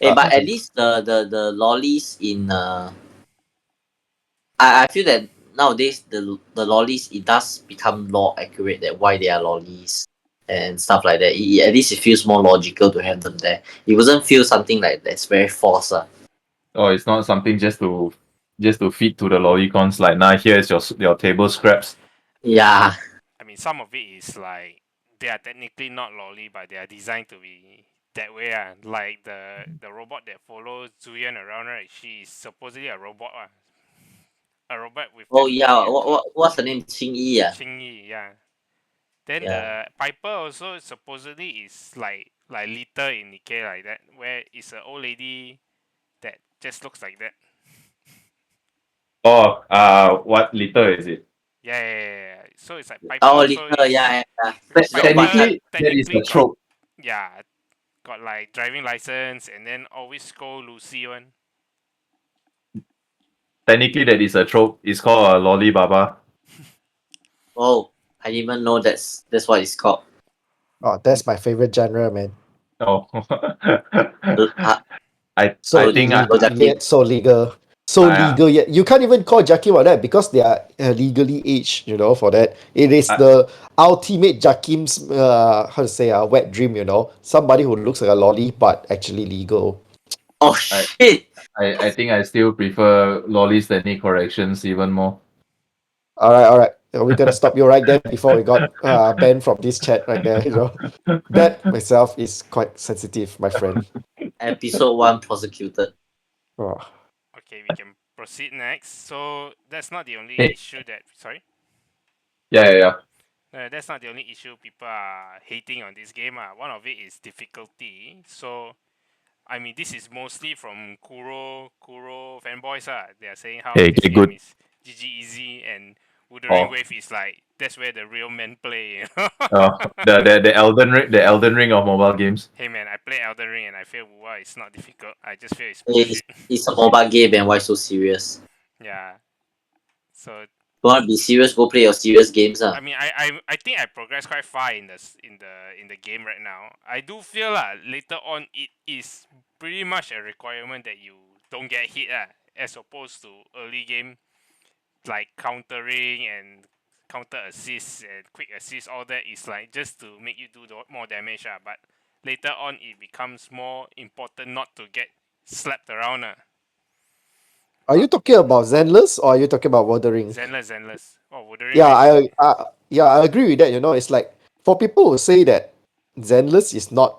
Hey, but at least the lollies in I feel that nowadays the lollies it does become more accurate that why they are lollies and stuff like that. At least it feels more logical to have them there. It doesn't feel something like that's very forced. Oh, it's not something just to feed to the lolicons. Like now, here's your table scraps. Yeah. I mean, some of it is like they are technically not lolly, but they are designed to be that way. Like the robot that follows Zuyan around, right? She is supposedly a robot. A robot with. Oh yeah. What's her name? Qingyi. Qingyi, yeah. Then Yeah. the Piper also supposedly is like Lita in Nikkei like that, where it's an old lady that just looks like that. Oh, what liter is it? Yeah. So it's like Piper. Oh, Also Lita. is, Yeah. Technically, that is technically the trope. got like driving license and then always scold Lucy one. Technically, that is a trope. It's called a lolly baba. Oh, I didn't even know that's what it's called. Oh, that's my favorite genre, man. Oh, So I think yet so legal. So legal yet you can't even call Jackie like that because they are legally aged, for that. It is the ultimate Jakim's how to say wet dream, somebody who looks like a lolly but actually legal. Oh shit! I think I still prefer lollies that need corrections even more. All right. We're gonna stop you right there before we got banned from this chat right there. That myself is quite sensitive, my friend. Episode 1 prosecuted. Oh. Okay, we can proceed next. So that's not the only issue that. Sorry. Yeah. That's not the only issue people are hating on this game. One of it is difficulty. So, I mean, this is mostly from Kuro fanboys. They are saying how this game is GG easy and Wuthering Wave is like that's where the real men play. The Elden Ring of mobile games. Hey man, I play Elden Ring and I feel it's not difficult. I just feel it's bullshit. It's a mobile game and why so serious? Yeah. So you want to be serious? Go play your serious games. I mean, I think I progressed quite far in the game right now. I do feel later on it is pretty much a requirement that you don't get hit as opposed to early game like countering and counter assist and quick assist. All that is like just to make you do more damage. But later on it becomes more important not to get slapped around. Are you talking about Zenless or are you talking about Wuthering? Zenless. Oh, Wuthering. Yeah, I agree with that. It's like for people who say that Zenless is not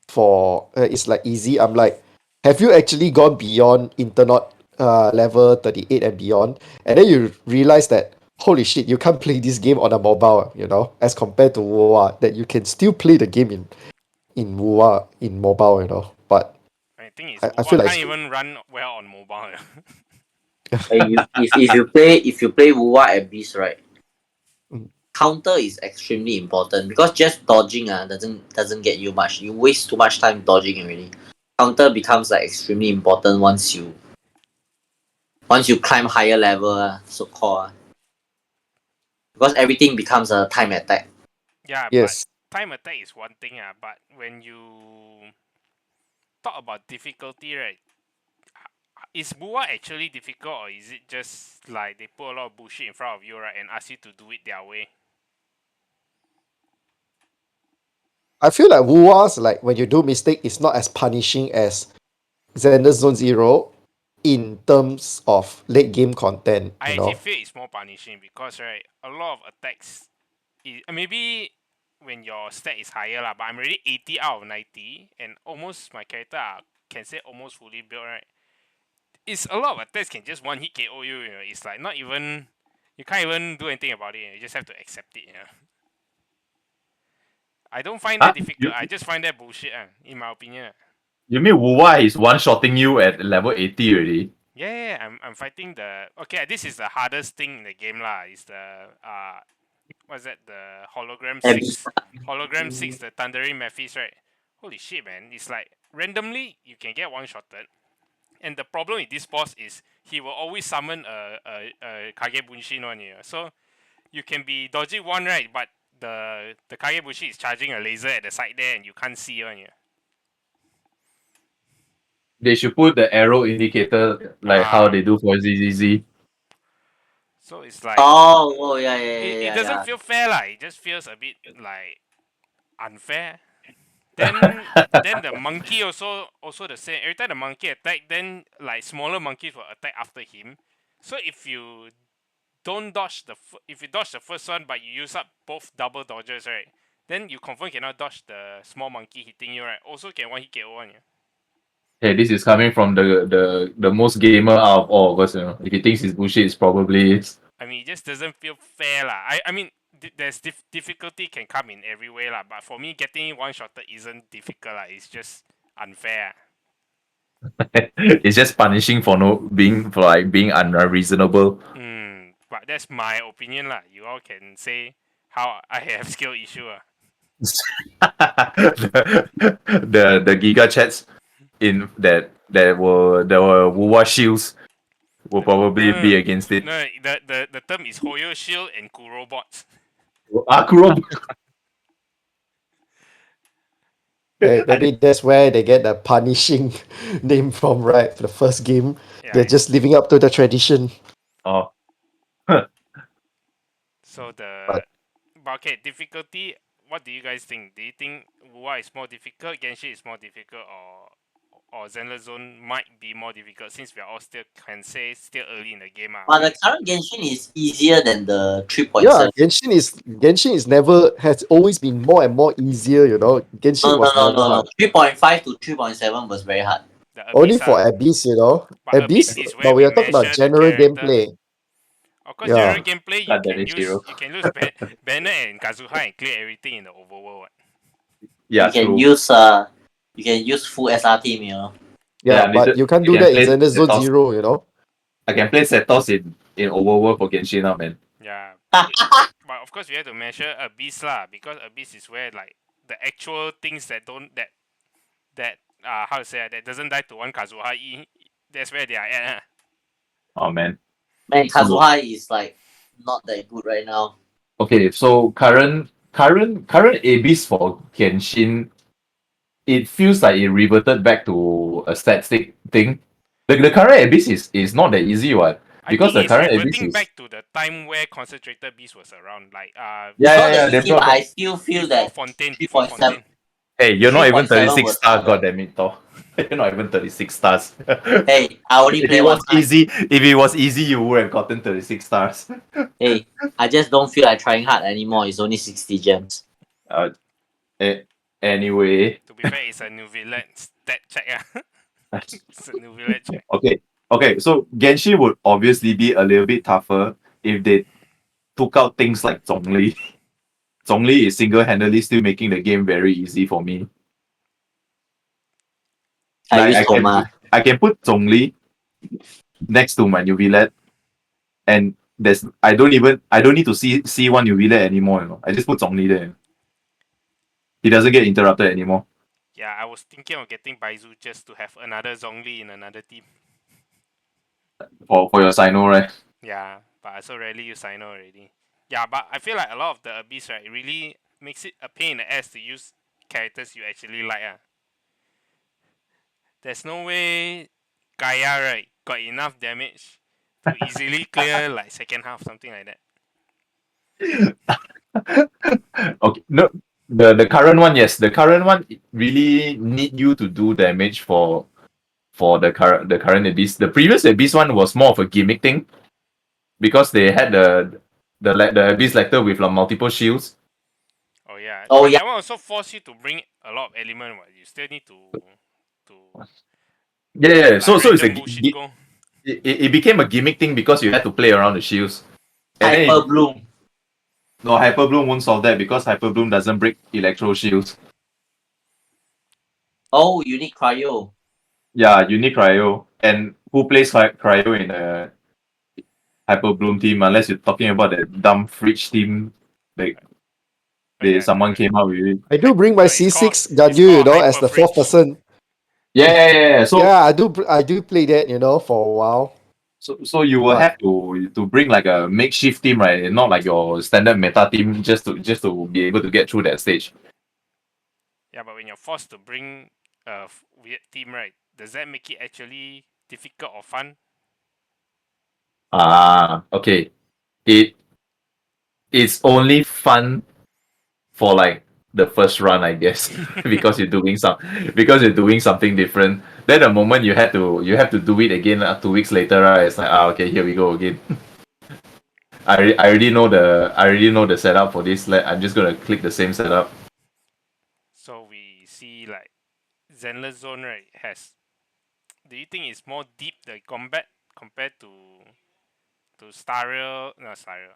for it's like easy. I'm like, have you actually gone beyond Internet level 38 and beyond? And then you realize that holy shit, you can't play this game on a mobile, as compared to WoA, that you can still play the game in WoA in mobile, But I think I feel like can't even run well on mobile. If you play WoA at Beast, right? Mm. Counter is extremely important because just dodging doesn't get you much. You waste too much time dodging already. Counter becomes like extremely important once you climb higher level, so called. Because everything becomes a time attack. Yeah, Yes. time attack is one thing, but when you talk about difficulty, right? Is Bua actually difficult, or is it just like they put a lot of bullshit in front of you, right, and ask you to do it their way? I feel like Wua's, like when you do mistake, it's not as punishing as Zenless Zone Zero in terms of late game content, I you actually know. feel it's more punishing because, right, a lot of attacks, maybe when your stat is higher, lah, but I'm already 80 out of 90, and almost my character can say almost fully built, right? It's a lot of attacks can just one hit KO you, you know. It's like not even, you can't even do anything about it, you just have to accept it, you know. I don't find that difficult. I just find that bullshit, in my opinion. You mean Wuwa is one-shotting you at level 80 already? Yeah, I'm fighting the, okay, this is the hardest thing in the game lah. Is the what's that, the hologram Abyss. 6, hologram 6, the thundering Mephis, right? Holy shit, man! It's like randomly you can get one-shotted, and the problem with this boss is he will always summon a Kage Bunshin on you. So you can be dodging one, right, but the Kage Bunshin is charging a laser at the side there, and you can't see on you. They should put the arrow indicator like how they do for ZZZ. So it's like, Oh, yeah, it doesn't yeah. feel fair, like it just feels a bit like unfair. Then the monkey also the same. Every time the monkey attack, then like smaller monkeys will attack after him. So if you don't dodge if you dodge the first one but you use up both double dodges, right, then you confirm cannot dodge the small monkey hitting you, right. Also can one hit KO on you. Hey, this is coming from the most gamer out of all of us, you know. If he thinks it's bullshit, it's probably I mean, it just doesn't feel fair, lah. I mean, there's difficulty can come in every way, lah. But for me, getting one shotted isn't difficult, lah. It's just unfair. it's just punishing for being unreasonable. But that's my opinion, lah. You all can say how I have skill issue, The giga chats in that were Wuwa shields will probably be against it. No, the term is Hoyo Shield and Kurobots. Akuro. Hey, maybe that's where they get the punishing name from, right? For the first game. Yeah. They're just living up to the tradition. Oh, So But- but okay, difficulty. What do you guys think? Do you think Wuwa is more difficult, Genshin is more difficult, or Zenless Zone might be more difficult, since we are all still early in the game? But the current Genshin is easier than the 3.7. Yeah, Genshin is never has always been more and more easier, you know. Genshin was never No. hard. 3.5 to 3.7 was very hard. The Only Abyss, for Abyss, you know. but Abyss is where but we we are talking about measure the general character. gameplay. Of course, Yeah. general gameplay God damn it, Shiro. you can use Banner and Kazuha and clear everything in the overworld. What? yeah, you can true. use full SR team, you know. Yeah, but you can't do can that in play Zenless Zone Setos. Zero, you know. I can play Setos in Overworld for Genshin now, man. Yeah. But of course, we have to measure Abyss lah, because Abyss is where like the actual things that don't that how to say that doesn't die to one Kazuha E. That's where they are at. Oh man. Man, Kazuha is like not that good right now. Okay, so current Abyss for Genshin, it feels like it reverted back to a static thing. The current Abyss is not that easy, what? Because the I think current it's Abyss reverting is back to the time where Concentrated Beast was around, like It's not that they easy, brought but back- I still feel before that Fontaine. 3.7 Hey, you're not even 3.7 36 was stars, harder. god damn it, Thor. You're not even 36 stars. Hey, I only if play it one was time. if it was easy, you would have gotten 36 stars. Hey, I just don't feel like trying hard anymore. It's only 60 gems. Anyway, To be fair, it's a new villain stat check. It's a new villain check. okay, so Genshin would obviously be a little bit tougher if they took out things like Zhongli. Zhongli is single-handedly still making the game very easy for me. I use Like, Toma. I can put Zhongli next to my Nuvilet, and I don't need to see one Nuvilet anymore, you know. I just put Zhongli there. He doesn't get interrupted anymore. Yeah, I was thinking of getting Baizu just to have another Zhongli in another team. For your Sino, right? Yeah, but I so rarely use Sino already. Yeah, but I feel like a lot of the Abyss, right, really makes it a pain in the ass to use characters you actually like. There's no way Gaia, right, got enough damage to easily clear like second half, something like that. Okay, no, the current one, yes, the current one really need you to do damage for the current Abyss. The previous Abyss one was more of a gimmick thing because they had the Abyss Lecter with like, multiple shields. Oh yeah. Oh, But yeah. that one also force you to bring a lot of element. What you still need to Yeah. like So it's a random bullshit go. it became a gimmick thing because you had to play around the shields. And then Hyper Bloom. no, Hyper Bloom won't solve that because Hyper Bloom doesn't break electro shields. Oh, you need cryo. Yeah, you need cryo. And who plays cryo in a Hyper Bloom team unless you're talking about that dumb fridge team like Yeah, someone came out with it. I do bring my No, it's called- C6 it's Ganyu, called as Hyper the fourth Fridge. person. Yeah. So Yeah, I do play that, for a while. so you will But- have to bring like a makeshift team, right? And not like your standard meta team just to be able to get through that stage. Yeah, but when you're forced to bring a weird team, right, does that make it actually difficult or fun? Okay. It's only fun for like the first run, I guess, because you're doing something different. Then the moment you have to do it again 2 weeks later, right? It's like okay, here we go again. I already know the setup for this. I'm just gonna click the same setup. So we see like Zenless Zone, right, has. Do you think it's more deep the combat compared to Stario? No, Stario.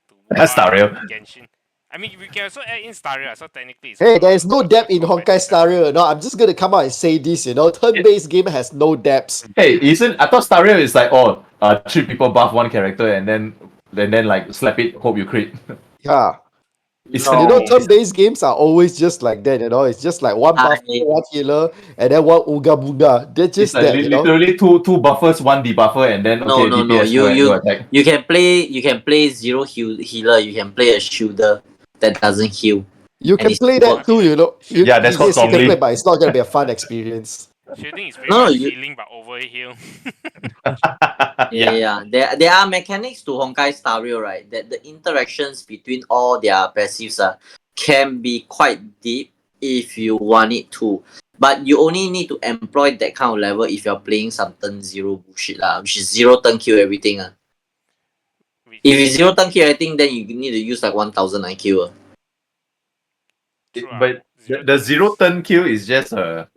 To Stario. and Genshin. I mean, we can also add in Stario, so technically it's Hey, also there is no a depth good in combat Honkai system. Star Rail. No, I'm just gonna come out and say this, turn-based game has no depths. Hey, I thought Stario is like 3 people buff one character and then like slap it, hope you crit. Yeah. It's No. Turn-based games are always just like that, It's just like one buff, one healer, and then one Ooga Booga. They're It's just like that, literally two buffers, one debuffer, and then No, okay, no, no. DPS no attack. You can play zero healer. You can play a shielder that doesn't heal. You And can it's play that too, Yeah, that's called Yes, you can play, Zhongli. but it's not gonna be a fun experience. Shielding is pretty No, much you- healing but over heal. Yeah. There are mechanics to Honkai Star Rail, right? That the interactions between all their passives can be quite deep if you want it to. But you only need to employ that kind of level if you're playing some turn zero bullshit which is zero turn kill everything. Which If it's zero turn kill everything, then you need to use like 1000 IQ. true, But the zero turn kill is just a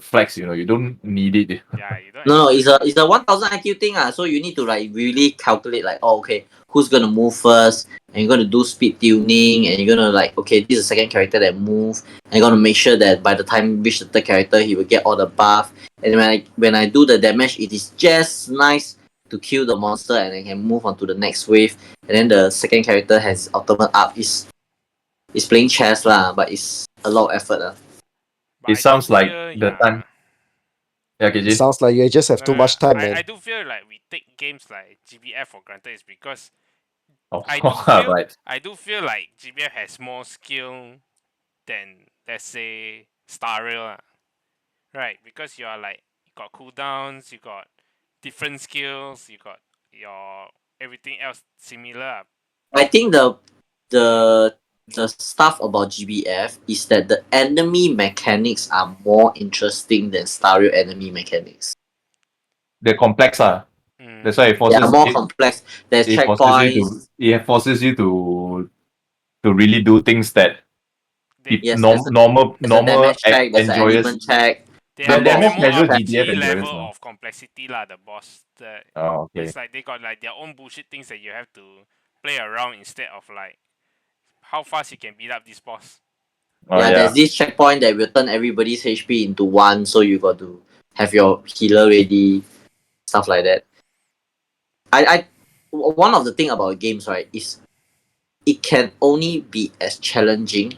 flex, you don't need it. Yeah, you don't. No, it's actually- a 1000 IQ thing. So you need to like really calculate like, okay, who's gonna move first, and you're gonna do speed tuning, and you're gonna like, okay, this is the second character that move, and you're gonna make sure that by the time you reach the third character, he will get all the buff. And when I do the damage, it is just nice to kill the monster, and I can move on to the next wave. And then the second character has ultimate up. Is playing chess but it's a lot of effort but It I sounds do like feel, the time. Yeah, It KJ. sounds like you just have too much time, man. I do feel like we take games like GBF for granted is because Oh, I do feel right. I do feel like GBF has more skill than let's say Star Rail, right? Because you are like you got cooldowns, you got different skills, you got your everything else similar. I think the stuff about GBF is that the enemy mechanics are more interesting than Stario enemy mechanics. They're complex, That's why it They forces are more complex. There's it forces you checkpoints. to really do things that They, Yes, normal there's a damage check. There's an enjoyers. element check. they The are damage more casual of the GDF G enjoyers level now. of complexity lah. The boss, Oh, okay. it's like they got like their own bullshit things that you have to play around instead of like how fast you can beat up this boss. Oh, There's this checkpoint that will turn everybody's HP into one, so you got to have your healer ready, stuff like that. One of the thing about games, right, is it can only be as challenging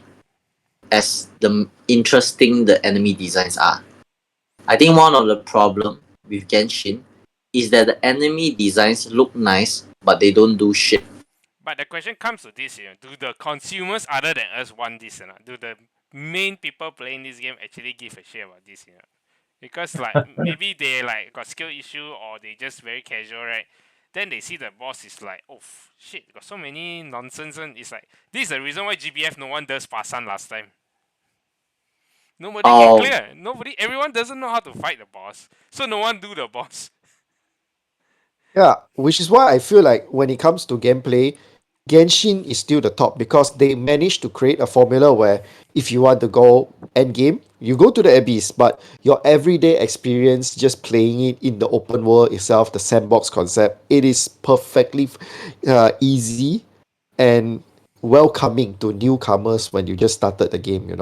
as the interesting the enemy designs are. I think one of the problem with Genshin is that the enemy designs look nice, but they don't do shit. But the question comes to this, do the consumers other than us want this or not? Do the main people playing this game actually give a shit about this, Because like maybe they like got skill issue or they just very casual, right? Then they see the boss is like, oh shit, got so many nonsense, and it's like this is the reason why GBF no one does Pasan last time. Nobody can clear. Everyone doesn't know how to fight the boss, so no one do the boss. Yeah, which is why I feel like when it comes to gameplay, Genshin is still the top because they managed to create a formula where if you want to go end game, you go to the abyss, but your everyday experience just playing it in the open world itself, the sandbox concept, it is perfectly easy and welcoming to newcomers when you just started the game.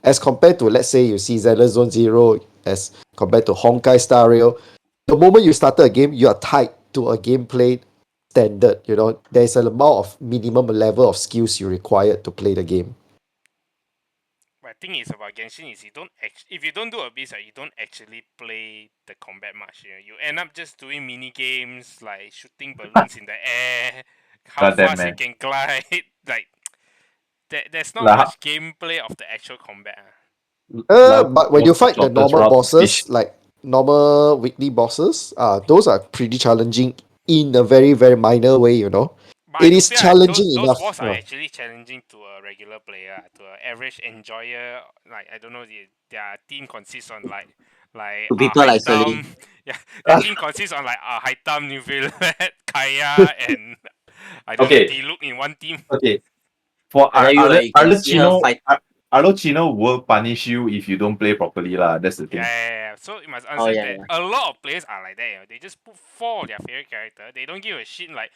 As compared to, let's say, you see Zenless Zone Zero, as compared to Honkai Star Rail, the moment you started a game, you are tied to a gameplay standard. There's an amount of minimum level of skills you require to play the game. But the thing is about Genshin is if you don't do Abyss, you don't actually play the combat much. You end up just doing mini games like shooting balloons in the air, how Goddamn, fast you man. can glide. Like there's not Like, much gameplay of the actual combat. But when you fight the shortest normal route to fish. bosses, like normal weekly bosses, those are pretty challenging in a very, very minor way. But I It do is feel like challenging those enough. boss are actually challenging to a regular player, to an average enjoyer. Like I don't know, their team consists on like To people like Haitam. Celine. Yeah, their team consists on like Haitam, New Kaya, and I don't know Okay, Diluc in one team. okay. For I tell you, you can see her Arlecchino, fight. Arlecchino will punish you if you don't play properly, lah. That's the Yeah, thing. yeah, yeah. So you must Oh understand yeah, that yeah. a lot of players are like that. They just put four of their favorite character. They don't give a shit like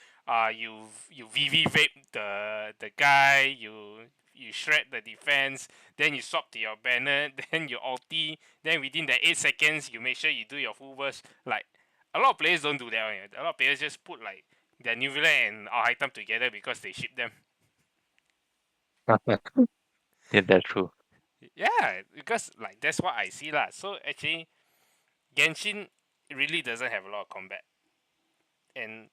you VV vape the guy, you shred the defense, then you swap to your banner, then you ulti, then within the 8 seconds you make sure you do your full burst. Like a lot of players don't do that. A lot of players just put like their new villain and our item together because they ship them. Yeah, that's true. Yeah, because like that's what I see lah. So actually, Genshin really doesn't have a lot of combat, and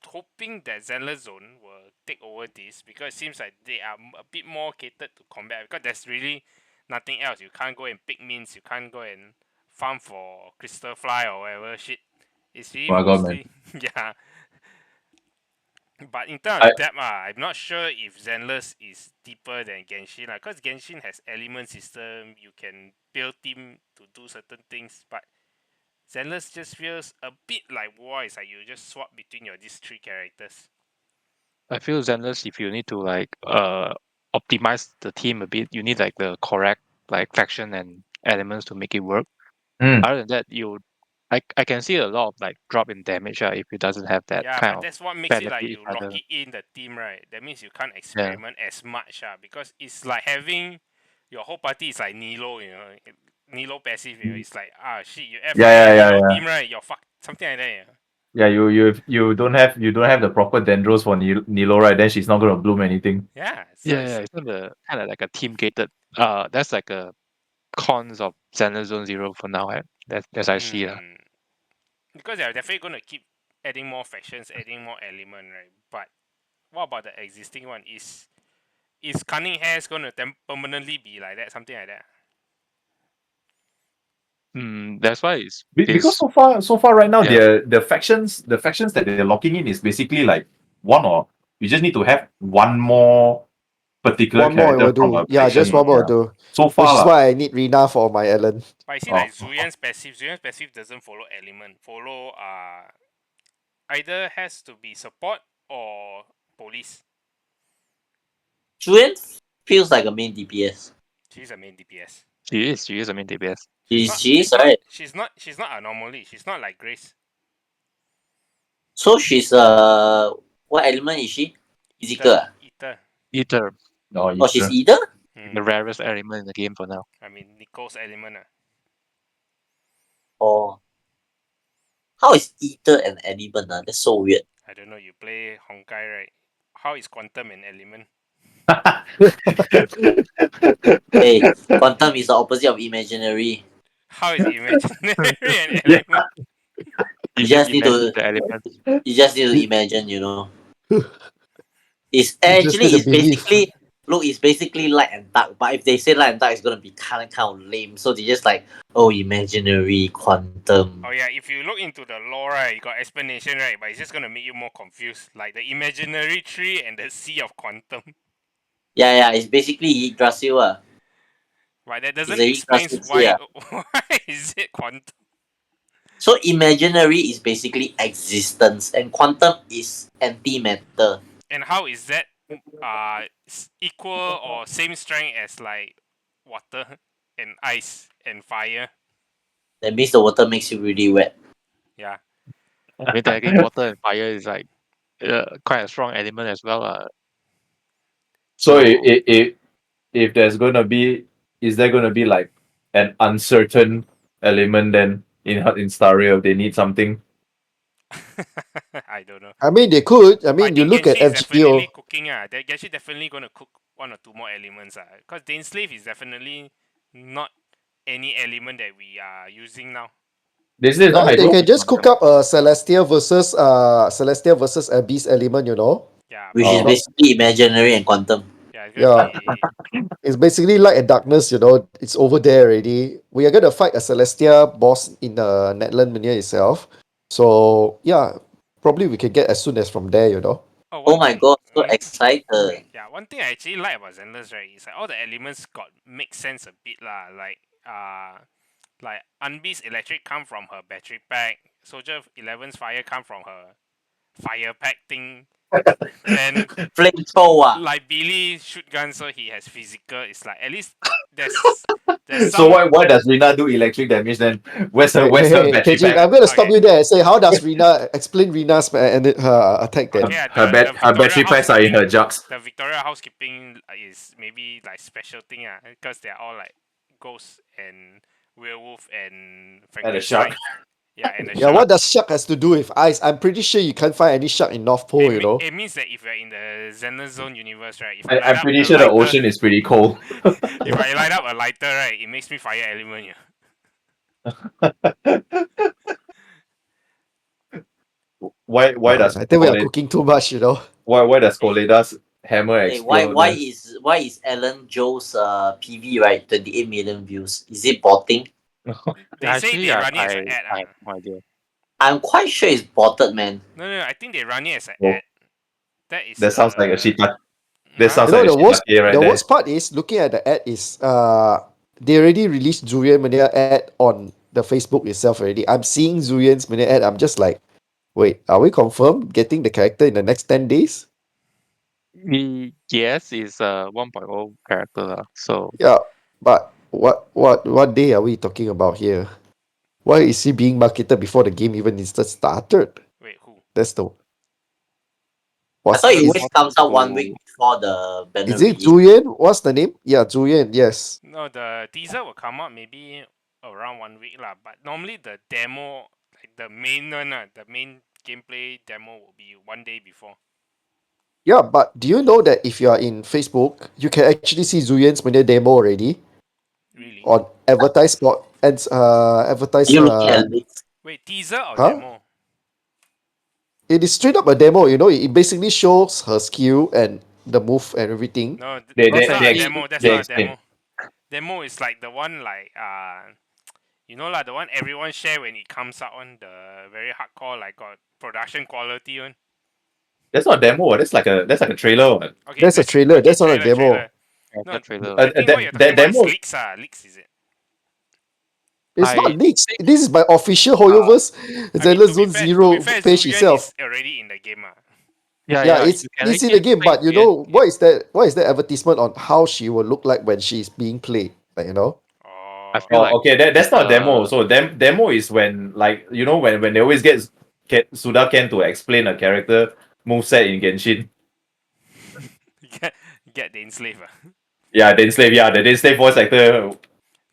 hoping that Zenless Zone will take over this because it seems like they are a bit more catered to combat because there's really nothing else. You can't go and pick mins, you can't go and farm for crystal fly or whatever shit. It's really Oh my god, man. mostly yeah. But in terms I- of depth, I'm not sure if Zenless is deeper than Genshin, because Genshin has element system. You can build team to do certain things, but Zenless just feels a bit like War. It's like you just swap between these three characters. I feel Zenless, if you need to like optimize the team a bit, you need like the correct like faction and elements to make it work. Mm. Other than that, I can see a lot of like drop in damage if it doesn't have that Yeah, kind but of that's what makes it like benefit you lock either. it in the team, right? That means you can't experiment as much, because it's like having your whole party is like Nilo, Nilo passive, It's like shit, you F Yeah. Nilo team, right? You're fucked, something like that, Yeah, you don't have the proper dendros for Nilo, right? Then she's not gonna bloom anything. Yeah, so Yeah, it's not the kind of like a team gated. That's like a cons of Zenless Zone Zero for now. As I see it. because they're definitely gonna keep adding more factions, adding more element, right? But what about the existing one? Is Cunning Hair's gonna permanently be like that, something like that? That's why it's Because this. so far right now, Yeah. the factions that they're locking in is basically like one, or you just need to have one more particular One more character will from do. a Yeah, faction. just one more will do. So Which far is lah. why I need Rina for my Ellen. But I see Oh. like Zuyan's passive doesn't follow either has to be support or police. Julian feels like a main DPS. She's a main DPS. She is a main DPS. She is, right? She's not anomaly. She's not like Grace. So she's what element is she? Physical. Eater. Eater, Oh, she's either. the rarest element in the game for now. I mean Nicole's element. Oh, how is ether an element? That's so weird. I don't know. You play Honkai, right? How is quantum an element? Hey, quantum is the opposite of imaginary. How is imaginary an element? You just need to. the element. You just need to imagine, It's Interested actually to it's believe. basically look, it's basically light and dark. But if they say light and dark, it's gonna be kind of lame. So they just like, oh, imaginary, quantum. Oh yeah, if you look into the lore, right, you got explanation, right? But it's just gonna make you more confused. Like the imaginary tree and the sea of quantum. Yeah, it's basically Yggdrasil. Right, that It's doesn't a explain Yggdrasil tree. why why is it quantum. So imaginary is basically existence, and quantum is antimatter. And how is that equal or same strength as like water and ice and fire? That means the water makes you really wet. Yeah. I mean, technically, water and fire is like quite a strong element as well. So if there's gonna be, is there gonna be like an uncertain element then in Stario? They need something. I don't know. I mean, they could. I But I mean, you think look at Genshin is definitely FGO. cooking. Genshin definitely gonna cook one or two more elements. Because Dainsleif is definitely not any element that we are using now. This is not They can hydro. just cook up a Celestia versus Abyss element, you know? Yeah, Which but is Oh. basically imaginary and quantum. yeah, it's gonna Yeah. be It's basically light and darkness, you know. It's over there already. We are gonna fight a Celestia boss in the Natlan Mania itself. So yeah, probably we can get as soon as from there, you know. oh Oh one my thing. god, so excited. Yeah, one thing I actually like about Zenless, right, is like all the elements got make sense a bit lah. Like Unbeast electric come from her battery pack. Soldier 11's fire come from her fire pack thing. Then Flamethrower. like Billy shoot gun, so he has physical. It's like at least there's So some. why does Rina do electric damage then? Where's her battery KJ, pack? I'm gonna stop Okay. you there and say, how does Rina explain Rina's and her attack then? Okay, Her the battery Victoria packs are in her housekeeping, jugs. the Victoria housekeeping is maybe like special thing because they're all like ghost and werewolf and And a shark. Frankenstein. Yeah, and the Yeah, shark. what does shark has to do with ice? I'm pretty sure you can't find any shark in North Pole, you know. It means that if you're in the Zenless Zone universe, right? If I light I'm up pretty a sure the lighter, ocean is pretty cold. if I light up a lighter, right, it makes me fire element. Yeah. Why does I think we are cooking too much, you know. why does Koleda's hammer Hey, explode? why is Alan Joe's PV right 28 million views? Is it botting? They say actually, they run it as an ad. I have no idea. I'm quite sure it's botted, man. No, I think they run it as an Oh. ad. That is That sounds like a Shiitake. That sounds You know, like a Shiitake right the there. worst part is looking at the ad is they already released Zurian Mania ad on the Facebook itself already. I'm seeing Zurian's Mania ad. I'm just like, wait, are we confirmed getting the character in the next 10 days? Yes, it's a 1.0 character. So Yeah, but what day are we talking about here? Why is he being marketed before the game even is started? Wait, who? That's the I thought it is, always comes out 1 week before the banner is it release. Zurian? What's the name? Yeah, Zurian, yes. No, the teaser will come out maybe around 1 week lah. But normally the demo, like the main one, the main gameplay demo will be 1 day before. Yeah, but do you know that if you are in Facebook, you can actually see Zurian's Mania demo already Really? on advertise spot and advertise You looking at leaks? Wait, teaser or huh? demo? It is straight up a demo, you know, it basically shows her skill and the move and everything. No, They that's not a ex- demo. That's they not a explain. demo. Demo is like the one like you know like the one everyone share when it comes out on the very hardcore like got production quality one. That's not a demo. That's like a trailer. One. Okay, That's a trailer, okay, that's not a demo. No, that trailer. I think what you're talking about is demo. leaks. Leaks is it? It's I not leaks. think This is my official hoyoverse Zenless Zone to Zero be fair, page Zurian itself. is already in the game. Yeah, it's you can in the actually game, play but you Zurian. know what is that advertisement on how she will look like when she's being played? Like, you know? Oh, I feel like Okay, that's not a demo. uh, So demo is when like when they always get Suda Ken to explain a character moveset in Genshin. get the enslave. Yeah, Denslave. Yeah, the Denslave voice actor.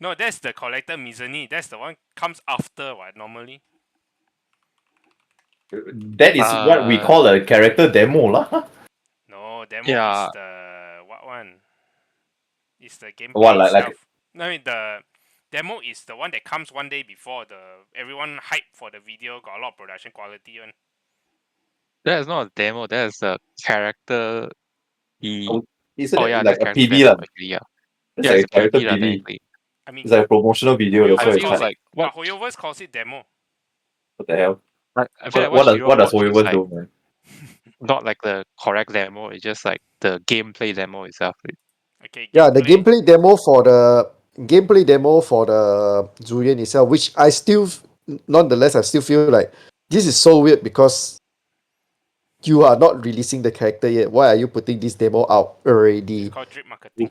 No, that's the collector Mizani. That's the one comes after what normally. That is what we call a character demo, lah. No, demo Yeah. is the what one? It's the gameplay What like itself. No, I mean the demo is the one that comes 1 day before the everyone hype for the video, got a lot of production quality one. That is not a demo. That is a character. Isn't Oh it yeah, like that's a character PV demo lah? actually. Yeah, It's yeah, like it's a a character PV lah PV. technically. I mean, It's like a promotional video. That's I what Hoyoverse it's feel calls called. it, like what but Hoyoverse calls it demo. What the hell? I feel like what Shiro What does watched is Hoyoverse like do, man? not like the correct demo. It's just like the gameplay demo itself. Okay, Yeah, the gameplay. gameplay demo for the Zuyan itself, which nonetheless, I still feel like this is so weird because you are not releasing the character yet. Why are you putting this demo out It's already? called drip marketing.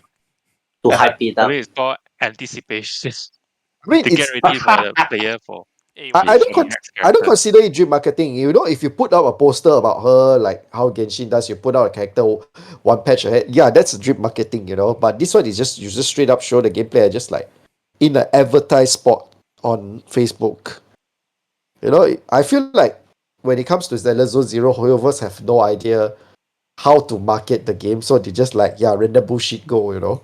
To hype it I up. mean, it's called anticipation I mean, to get ready for the player for Hey, I, I wait, don't the con- next I don't character. consider it drip marketing. You know, if you put out a poster about her, like how Genshin does, you put out a character one patch ahead. Yeah, that's drip marketing, you know. But this one is just you just straight up show the gameplay and just like in an advertised spot on Facebook. You know, I feel like when it comes to Zenlesszonezero, hoyoverse have no idea how to market the game, so they just like random bullshit go, you know.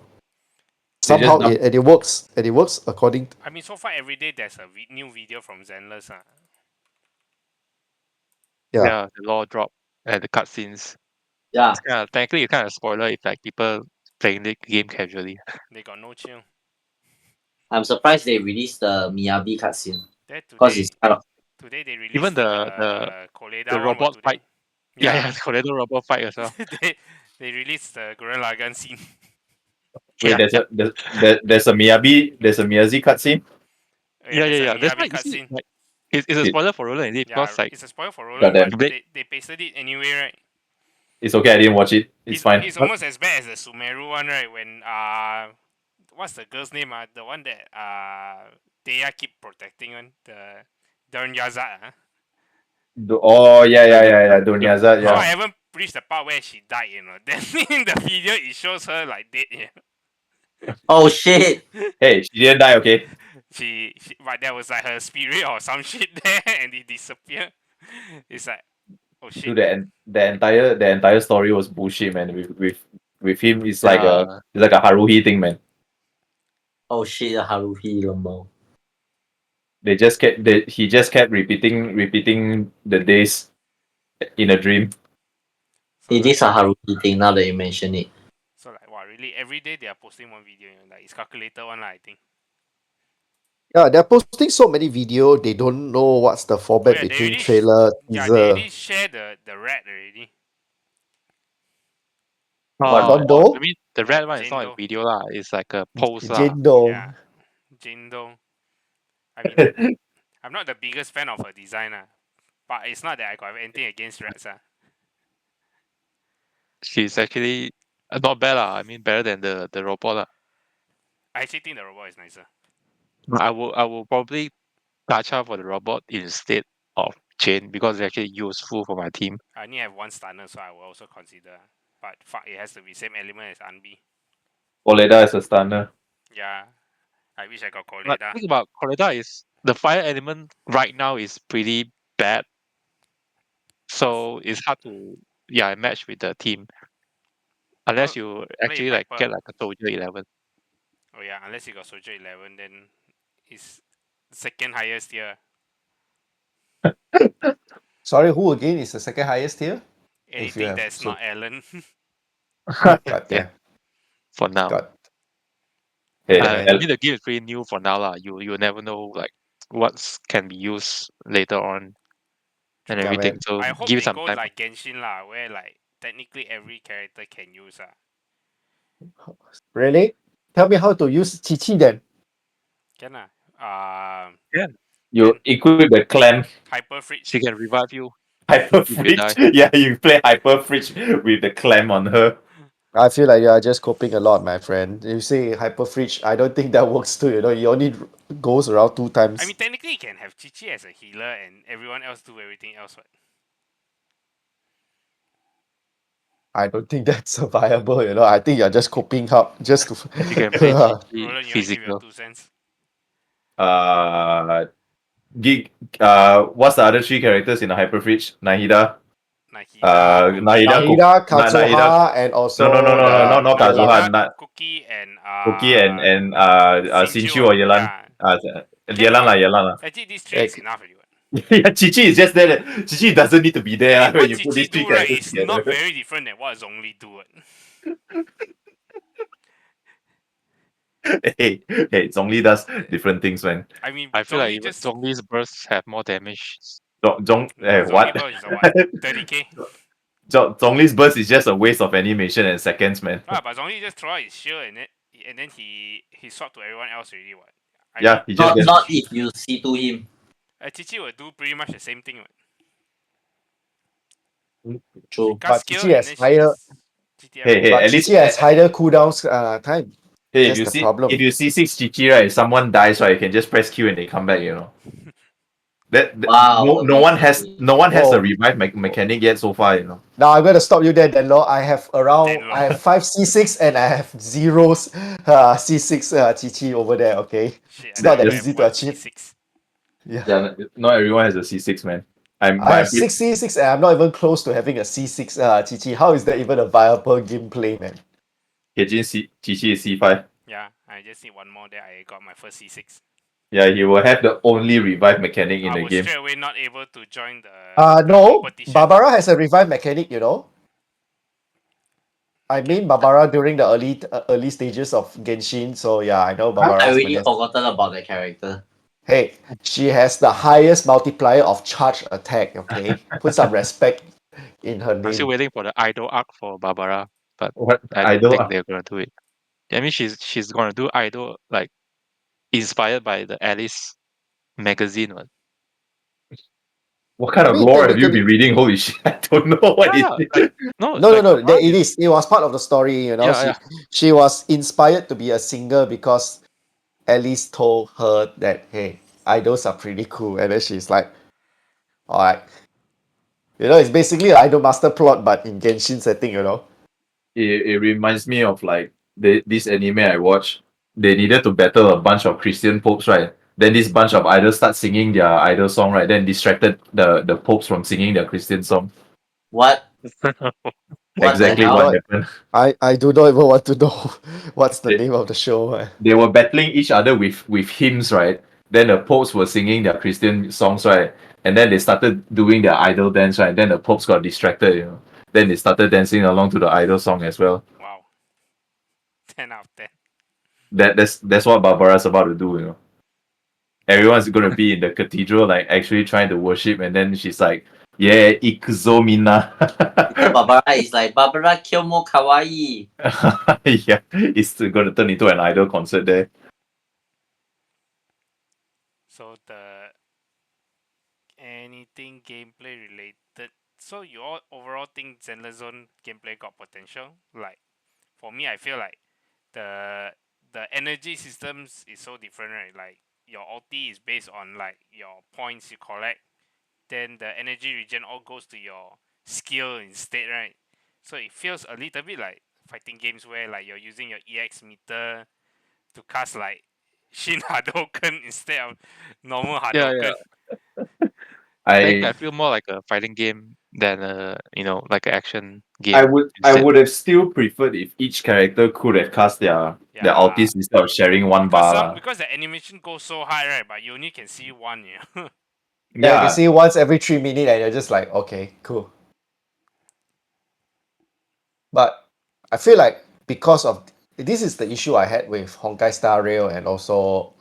They just Somehow dump. it works and it works according. I mean, so far every day there's a new video from Zenless. Yeah. Yeah, the law drop and the cutscenes. Yeah. Yeah, technically it's kind of spoiler if like people playing the game casually. They got no chill. I'm surprised they released the Miyabi cutscene. There Because today, it's kind of today they released Even the Koleda the one. robot Today. fight. Yeah, the Corridor robot fight as well. they released the Gurren Lagann scene. Wait, Yeah, there's a Miyazi cutscene. There's a That's why Miyabi you see, cutscene. like, it's a spoiler for Roland, indeed, Yeah, because like it's a spoiler for Roland, Goddamn. but they pasted it anyway, right? It's okay. I didn't watch it. It's fine. It's almost as bad as the Sumeru one, right? When what's the girl's name? The one that Deya keep protecting one, the Dernyaza. Oh yeah. Dunyaza, So I yeah. haven't reached the part where she died, you know. Then in the video it shows her like dead. Yeah. oh shit. Hey, she didn't die. Okay. But there was like her spirit or some shit there, and it disappeared. It's like, oh shit. Dude, the entire story was bullshit, man. With him, it's like a Haruhi thing, man. Oh shit, Haruhi Lambo. He just kept repeating the days in a dream. So It is a Haruhi thing now that you mention it. So like, wow, really every day they are posting one video, you know, like it's calculated one, I think. Yeah, they're posting so many video. They don't know what's the format they between already trailer, Yeah, teaser. they already share the rat already. Dondo? I mean, the red one is not a video lah. It's like a post lah. Jendo. Yeah, Jindo. I mean, I'm not the biggest fan of her design, but it's not that I got anything against rats. She's actually not bad lah. I mean, better than the robot lah. I actually think the robot is nicer. I will probably touch up for the robot instead of Jane because it's actually useful for my team. I only have one stunner, so I will also consider. But fuck, it has to be same element as Anbi. Oleda is a stunner. Yeah, I wish I got But Koleda. the thing about Correda is the fire element right now is pretty bad. So it's hard to match with the team. Unless you actually like Piper. get like a soldier 11. Oh yeah, unless you got Soldier 11, then it's second highest tier. Sorry, who again is the second highest tier? Anything have that's not Alan. God damn. For now. God. Hey, I mean the game is pretty new for now lah. You never know like what can be used later on and Yeah, everything. man. So I hope give they it some go time. like Genshin lah, where like technically every character can use Really? Tell me how to use Chichi then. Can you equip the clam Hyper Fridge. She can revive you. hyper If you die. fridge. Yeah, you play hyper fridge with the clam on her. I feel like you are just coping a lot, my friend. You say hyper fridge, I don't think that works too. You know, he only goes around 2 times. I mean, technically, you can have Chichi as a healer and everyone else do everything else. Right? I don't think that's viable. You know, I think you're just coping up just to. You can play Roland, GG you want to give your physical. 2 cents? What's the other 3 characters in the hyper fridge? Nahida. Nahida, Kazuha, and also No, not Kazuha. Cookie and Cookie and Sinchu or Yelan. Yelan lah. Actually, these 3 is enough already. Yeah, Chichi is just there. Chichi doesn't need to be there when What you put Chichi these three do right characters is together. not very different than what Zhongli do. Hey, Zhongli does different things, man. I mean, I feel like Zhongli even just Zhongli's bursts have more damage. Zhongli What? burst is what 30k. Zhongli's burst is just a waste of animation and seconds, man. But Zhongli just throw out his shield and then he swapped to everyone else already. What? I Yeah, mean, he just Not if you see to him. Chichi will do pretty much the same thing. She True. cast But skill Chichi and has then she higher. just GTF everyone. Hey, But at least Chichi has higher cooldowns time. hey, That's the problem. if you see 6 Chichi, right, if someone dies, right, you can just press Q and they come back, you know. Wow, No one has Whoa. the revive mechanic yet so far, you know. Now I'm gonna stop you there, Denlo. I have Denlo. 5 C6 and I have zeros C6 Chichi over there, okay? Shit, It's I not don't that even easy have to one achieve. C6. Yeah. Yeah, not everyone has a C6, man. I have 6 C6 and I'm not even close to having a C6 Chichi. How is that even a viable gameplay, man? Chichi is C5. Yeah, I just need one more. There, I got my first C6. Yeah, he will have the only revive mechanic in I the was game. straight away not able to join the No. competition. Barbara has a revive mechanic, you know. I mean Barbara during the early stages of Genshin, so yeah, I know I Barbara's already menace. forgotten about that character. Hey, she has the highest multiplier of charge attack, okay? Put some respect in her I'm still name. waiting for the idol arc for Barbara, but What I don't think they're gonna do it. I mean, she's gonna do idol like inspired by the Alice magazine one. What kind I of mean, lore have you technically, been reading? Holy shit, I don't know what Yeah, it like is. no, no. like Barbara It is. It was part of the story, you know. yeah. She was inspired to be a singer because Alice told her that, hey, idols are pretty cool. And then she's like, all right. You know, it's basically an idol master plot, but in Genshin setting, you know. It reminds me of like this anime I watched. They needed to battle a bunch of Christian popes, right? Then this bunch of idols start singing their idol song, right? Then distracted the popes from singing their Christian song. What? What Exactly the do what hell? not, happened. I do not even want to know what's the They, name of the show. they were battling each other with hymns, right? Then the popes were singing their Christian songs, right? And then they started doing their idol dance, right? Then the popes got distracted, you know. Then they started dancing along to the idol song as well. Wow. 10 out of 10. That's what Barbara's about to do, you know. Everyone's gonna be in the cathedral, like actually trying to worship, and then she's like, "Yeah, ikuzomina." Barbara is like Barbara Kyomo Kawaii. Yeah, it's gonna turn into an idol concert there. So anything gameplay related. So you all overall think Zenless Zone gameplay got potential? Like for me, I feel like the energy systems is so different, right? Like your ulti is based on like your points you collect. Then the energy regen all goes to your skill instead, right? So it feels a little bit like fighting games where like you're using your EX meter to cast like Shin Hadouken instead of normal Yeah, Hadouken. I I feel more like a fighting game than a like an action game. I Instead. would have still preferred if each character could have cast their Yeah. ultis instead of sharing one Because bar. because the animation goes so high, right? But you only can see one, yeah. Yeah, I can Yeah, see once every 3 minutes, and you're just like, okay, cool. But I feel like because of this is the issue I had with Honkai Star Rail and also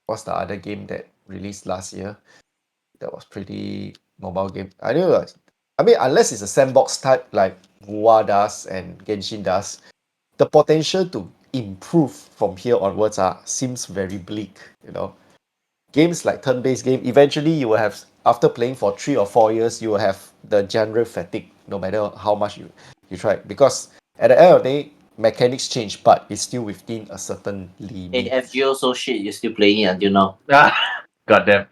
what's the other game that released last year that was pretty mobile game. I don't know. I mean, unless it's a sandbox type like WoA does and Genshin does, the potential to improve from here onwards seems very bleak. You know, games like turn-based game, eventually you will have after playing for 3 or 4 years, you will have the genre fatigue. No matter how much you try, because at the end of the day, mechanics change, but it's still within a certain Hey, limit. FGO so shit, you're still playing it until now. goddamn.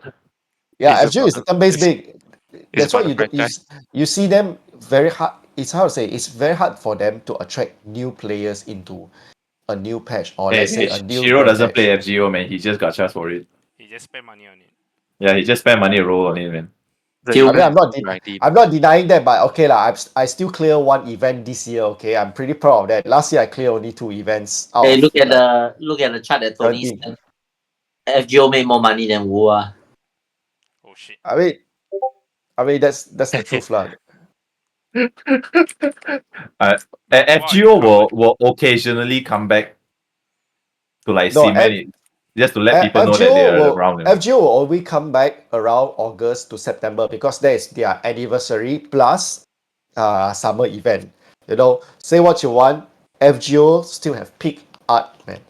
Yeah, It's just FGO is about the turn-based it's, game. it's That's why about the franchise. you see them very hard. It's how to say it's very hard for them to attract new players into a new patch or let's say a new Shiro game doesn't patch. play FGO, man. He just got charged for it. He just spend money on it. Yeah, he just spent money to roll on it, man. The Till- I mean, event is grindy. I'm not denying that, but okay lah. I still clear one event this year. Okay, I'm pretty proud of that. Last year I cleared only 2 events out Hey, of look at like the chart that Tony 17. said. FGO made more money than WoA. Oh bullshit. I mean that's the truth lah. FGO will occasionally come back to like No, cement it, just to let people know that they are around. FGO will always come back around August to September because that is their anniversary plus summer event. You know, say what you want, FGO still have peak art, man.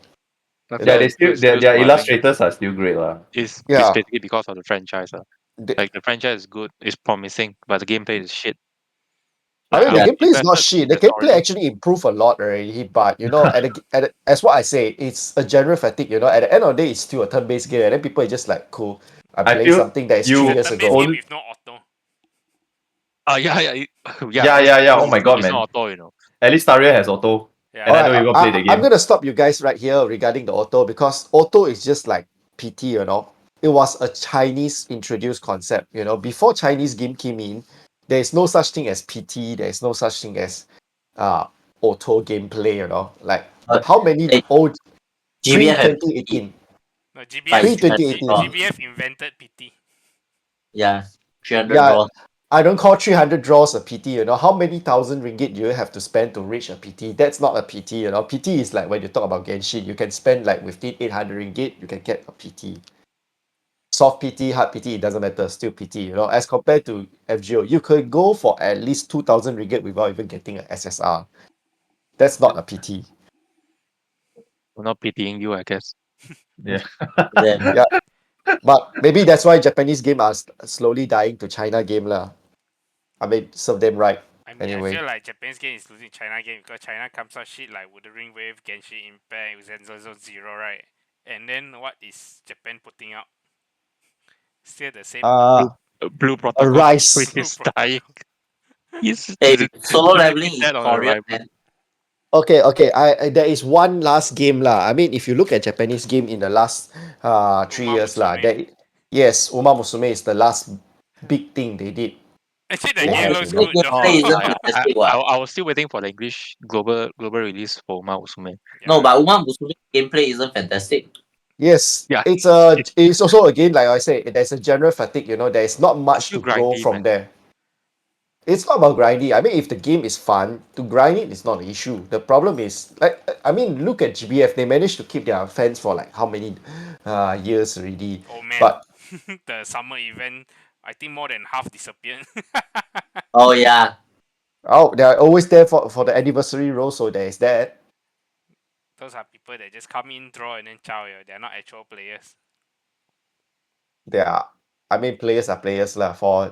Yeah, they still their illustrators are still great lah. It's Yeah. basically because of the franchise. Like the franchise is good, it's promising, but the gameplay is shit. I mean, the Yeah. gameplay is not invested shit. in The the gameplay story. actually improved a lot already, but you know, as what I say, it's a general fatigue. You know, at the end of the day, it's still a turn-based game, and then people are just like, "Cool, I'm I playing feel something that is you- 3 It's a years turn-based ago." game with no auto. Yeah. Oh my god, it's man! not auto, At least Staria has auto, Yeah. and I don't even play the I'm game. gonna stop you guys right here regarding the auto because auto is just like PT. You know, it was a Chinese introduced concept. You know, before Chinese game came in, there is no such thing as PT. There is no such thing as auto gameplay. You know, like But how many hey, old pre GBF had 2018. No, like Pre GBF, 2018. GBF invented PT. yeah, 300 Yeah, draws. I don't call 300 draws a PT. You know, how many thousand ringgit do you have to spend to reach a PT? That's not a PT. You know, PT is like when you talk about Genshin, you can spend like within 800 ringgit, you can get a PT. Soft PT, hard PT, it doesn't matter, still PT. You know, as compared to FGO, you could go for at least 2,000 ringgit without even getting an SSR. That's not a PT. We're not pitying you, I guess. Yeah. Then Yeah, but maybe that's why Japanese game are slowly dying to China game lah. I mean, serve them right. I mean, Anyway. I feel like Japan's game is losing China game because China comes out shit like Wuthering Wave, Genshin Impact, Zenlesszonezero, right? And then what is Japan putting out? Still the same. Blue A Protocol, rise. which Blue is Protocol. dying. It's hey, solo literally leveling is dead on Korean, arrival. man. Okay. There is one last game lah. I mean, if you look at Japanese game in the last 3 years lah, Musume. yes, Uma Musume is the last big thing they did. Actually, the They game had, looks you know. good though. Gameplay isn't fantastic, what? I was still waiting for the English global release for Mausume. No, but Uma Musume gameplay isn't fantastic. Yes, Yeah, it's also again like I say, there's a general fatigue. You know, there's not much still to grow grindy, from man. there. It's not about grindy. I mean, if the game is fun, to grind it is not an issue. The problem is like I mean, look at GBF. They managed to keep their fans for like how many years already. Oh man, But the summer event, I think more than half disappeared. Oh yeah, oh, they're always there for the anniversary role, so there is that. Those are people that just come in, draw, and then chow. Yeah. They're not actual players. I mean, players are players lah. For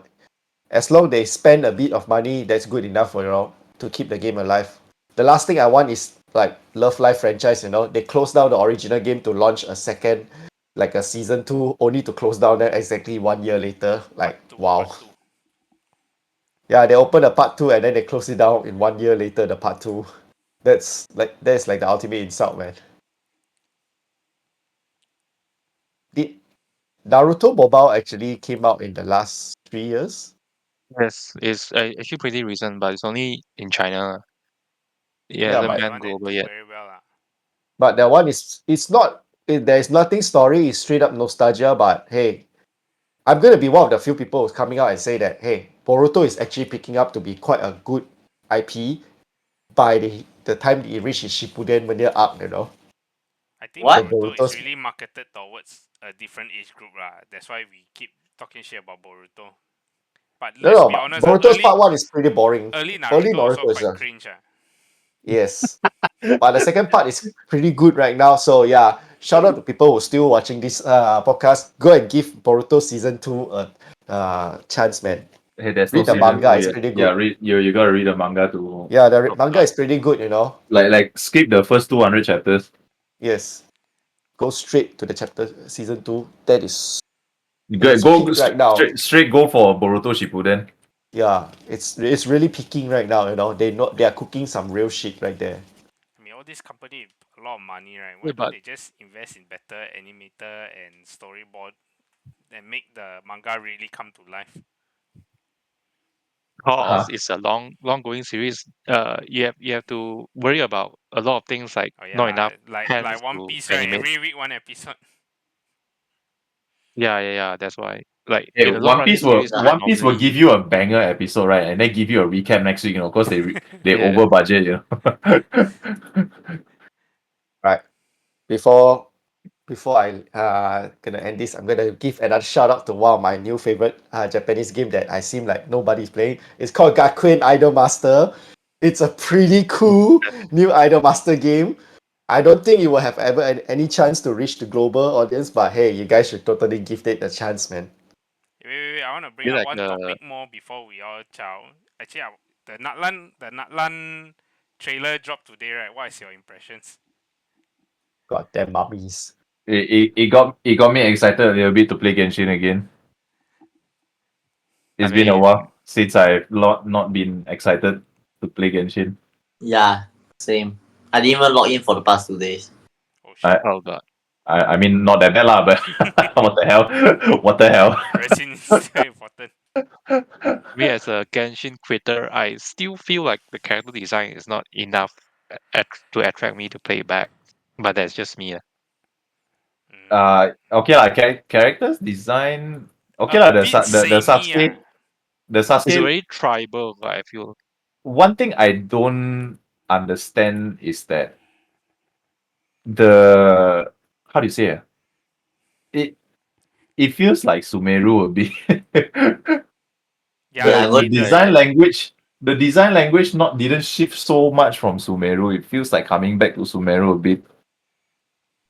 as long they spend a bit of money, that's good enough for to keep the game alive. The last thing I want is like Love Live franchise. You know, they close down the original game to launch a second, like a season 2, only to close down that exactly 1 year later. Like wow. Part two. Yeah, they open a part 2 and then they close it down in 1 year later. The part 2. That's like the ultimate insult, man. Did Naruto Mobile actually came out in the last 3 years? Yes, it's actually pretty recent, but it's only in China. It Yeah, hasn't but been global yet. Very well. that one is it's not there's nothing story, it's straight up nostalgia, but hey, I'm gonna be one of the few people who's coming out and say that hey, Boruto is actually picking up to be quite a good IP by the time it reaches its Shippuden Mania arc, you know. I think What? Boruto is Boruto's- really marketed towards a different age group. That's why we keep talking shit about Boruto. But let's No, be but honest, Boruto's part 1 is pretty boring. early Early Naruto also Naruto is quite cringe. yes. But the second part is pretty good right now. So yeah, shout out to people who are still watching this podcast. Go and give Boruto season 2 a chance, man. Hey, there's Read no the season manga, 2 it's yet. pretty good. Yeah, you gotta read the manga to Yeah, the manga is pretty good, you know. like skip the first 200 chapters. Yes. Go straight to the chapter season 2. That is You It is go peak right now. straight go for Boruto Shippuden. yeah, it's really peaking right now, you know. They are cooking some real shit right there. I mean, all this company a lot of money, right? Why Yeah, don't but they just invest in better animator and storyboard and make the manga really come to life? because it's a long going series, you have to worry about a lot of things like Oh yeah, not enough like hands One to Piece, right? animate. Every week one episode. Yeah. That's why. Like Hey, in the long One run, the Piece will series are One Piece will normally give you a banger episode, right? And then give you a recap next week, because they yeah. over budget, Right. Before I gonna end this, I'm gonna give another shout out to one of my new favorite Japanese game that I seem like nobody's playing. It's called Gakuen Idol Master. It's a pretty cool new Idol Master game. I don't think it will have ever any chance to reach the global audience, but hey, you guys should totally give it a chance, man. Wait. I want to bring Be up like one topic more before we all chow. Actually, the Natlan trailer dropped today, right? What is your impressions? Goddamn mummies. it got me excited a little bit to play Genshin again. It's been a while since I've not been excited to play Genshin. Yeah, same. I didn't even log in for the past 2 days. Oh shit. Oh god. I mean, not that bad lah, but what the hell? What the hell? Resin is still important. Me as a Genshin quitter, I still feel like the character design is not enough to attract me to play back. But that's just me. Okay lah. Characters design. Okay A lah. bit The samey. Sasuke. The It's Sasuke. very tribal, but I feel. One thing I don't understand is that the how do you say it? It feels like Sumeru a bit. Yeah, The design language. The design language didn't shift so much from Sumeru. It feels like coming back to Sumeru a bit.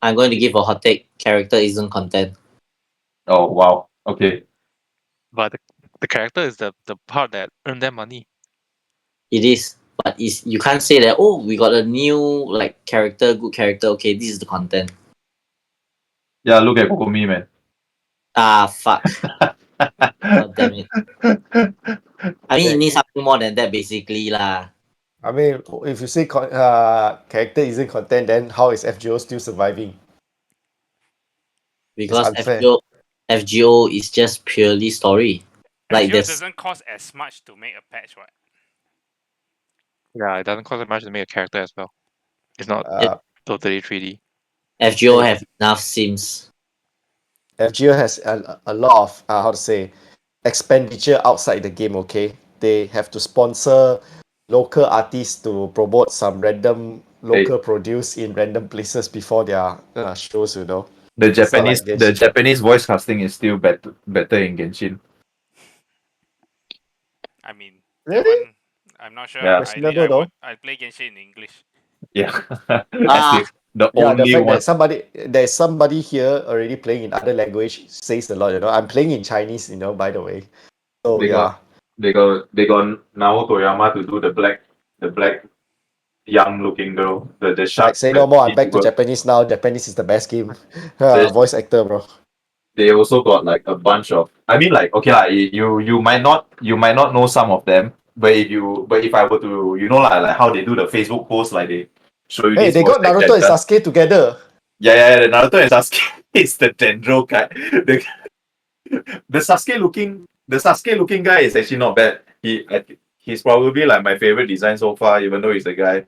I'm going to give a hot take. Character isn't content. Oh wow. Okay. But the character is the part that earned them money. It is, but you can't say that. Oh, we got a new like character, good character. Okay, this is the content. Yeah, look at Kokomi, man. Ah, fuck. God damn it. I mean, it needs something more than that, basically, lah. I mean, if you say character isn't content, then how is FGO still surviving? Because unfair. FGO is just purely story. Like FGO this. doesn't cost as much to make a patch, what? Yeah, it doesn't cost as much to make a character as well. It's not totally 3D. FGO have enough sims. FGO has a lot of how to say expenditure outside the game. Okay, they have to sponsor local artists to promote some random local produce in random places before their shows. You know, The It's not like Japanese Japanese voice casting is still better in Genshin. I mean, Really? that one, I'm not sure. Yeah. Questionable though. I play Genshin in English. Yeah. Ah. The Yeah, the only fact one. that there's somebody here already playing in other language says a lot. You know, I'm playing in Chinese. You know, by the way. So They yeah, got Nao Toyama to do the black young looking girl. The sharp. like say no more. I'm back to YouTuber. Japanese now. Japanese is the best game. There's- Voice actor, bro. They also got like a bunch of. I mean, like okay, like you might not know some of them, but if I were to like how they do the Facebook post, like they show you Hey, this. they got voice Naruto and actor. Sasuke together. Yeah, the Naruto and Sasuke is the Dendro guy. The Sasuke looking guy is actually not bad. He's probably like my favorite design so far, even though he's the guy.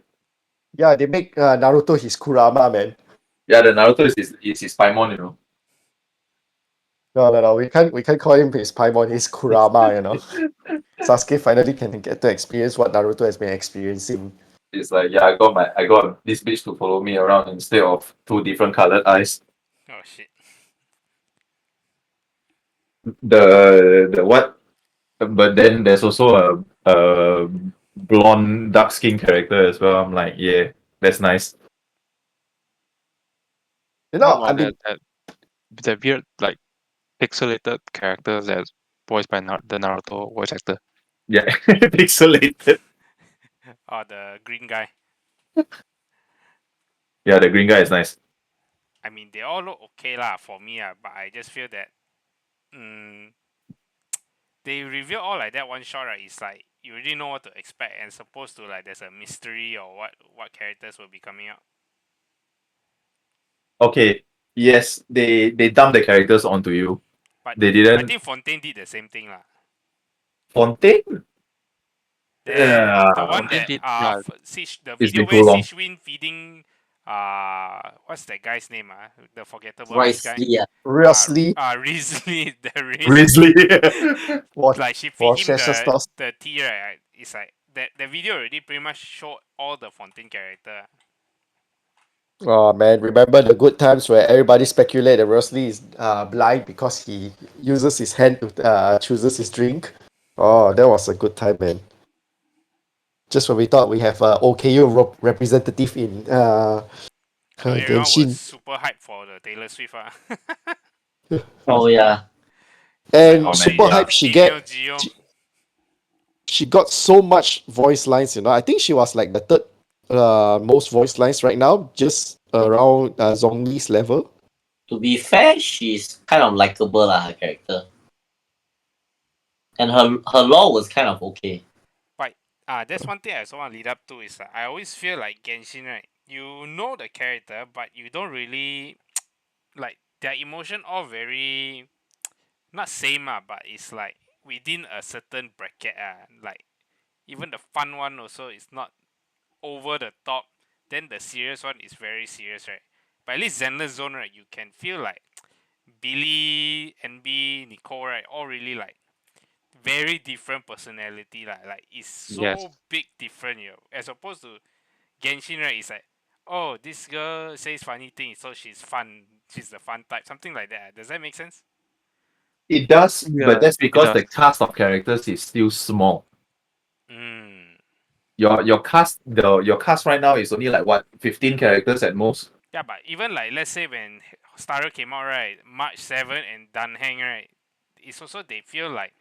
Yeah, they make Naruto his Kurama, man. Yeah, the Naruto is his Paimon, No. We can't call him his Paimon, his Kurama, you know. Sasuke finally can get to experience what Naruto has been experiencing. It's like, yeah, I got this bitch to follow me around instead of two different colored eyes. Oh shit. The what? But then there's also a blonde dark skin character as well. I'm like, yeah, that's nice. You know, I mean, that weird like pixelated characters that's voiced by the Naruto voice actor. Yeah, pixelated. Oh, the green guy. Yeah, the green guy is nice. I mean, they all look okay lah for me, but I just feel that they reveal all like that one shot, right? It's like you already know what to expect, and supposed to like there's a mystery or what characters will be coming out. Okay, yes, they dumped the characters onto you. But They didn't. I think Fontaine did the same thing lah. Fontaine? The one Fontaine that did, the It's video been where too long. Siegwin feeding what's that guy's name? The forgettable Rice guy. Lee, Risley Risley, the Riz. Grizzly. Like she for feed him Chester the tea, right? It's like the video already pretty much showed all the Fontaine character. Oh man, remember the good times where everybody speculated that Risley is blind because he uses his hand to chooses his drink? Oh, that was a good time, man. Just when we thought we have a OKU representative in Everyone was Genshin. super hyped for the Taylor Swift. Oh yeah. And Oh, man, super yeah. hype Female Geo. she got so much voice lines, you know. I think she was like the third most voice lines right now, just around Zhongli's level. To be fair, she's kind of likable her character. And her lore was kind of okay. But that's one thing I also want to lead up to is I always feel like Genshin, right? You know the character, but you don't really like their emotion all very not same but it's like within a certain bracket like even the fun one also is not over the top. Then the serious one is very serious, right? But at least Zenless Zone, right, you can feel like Billy, NB, Nicole, right, all really like very different personality like it's so Yes. big different, as opposed to Genshin, right? It's like, oh, this girl says funny things, so she's fun. She's the fun type, something like that. Does that make sense? It does, Yeah, but that's it because does. the cast of characters is still small. Mm. Your cast right now is only like what 15 characters at most. Yeah, but even like let's say when Starter came out, right, March 7 and Dunhang, right, it's also they feel like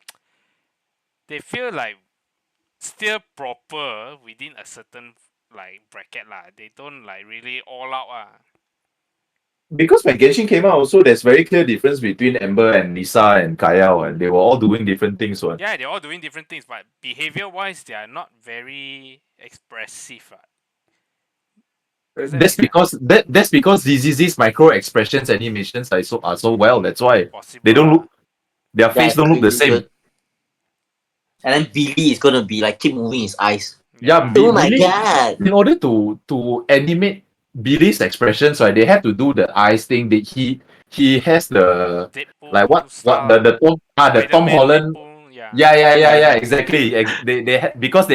still proper within a certain like bracket lah. They don't like really all out. Because when Genshin came out, also there's very clear difference between Ember and Lisa and Kaya, and they were all doing different things. One. Yeah, they're all doing different things, but behavior wise, they are not very expressive. That's because ZZZ's micro expressions animations are so well. That's why Possible. they don't look their face it's don't look the really same. good. And then Billy is gonna be like keep moving his eyes. Yeah, Oh my Billy, god! in order to animate Billy's expressions, right, they have to do the eyes thing. He has the Deadpool like what style, the Tom the Tom Spider-Man Holland. Deadpool, Yeah, exactly. Because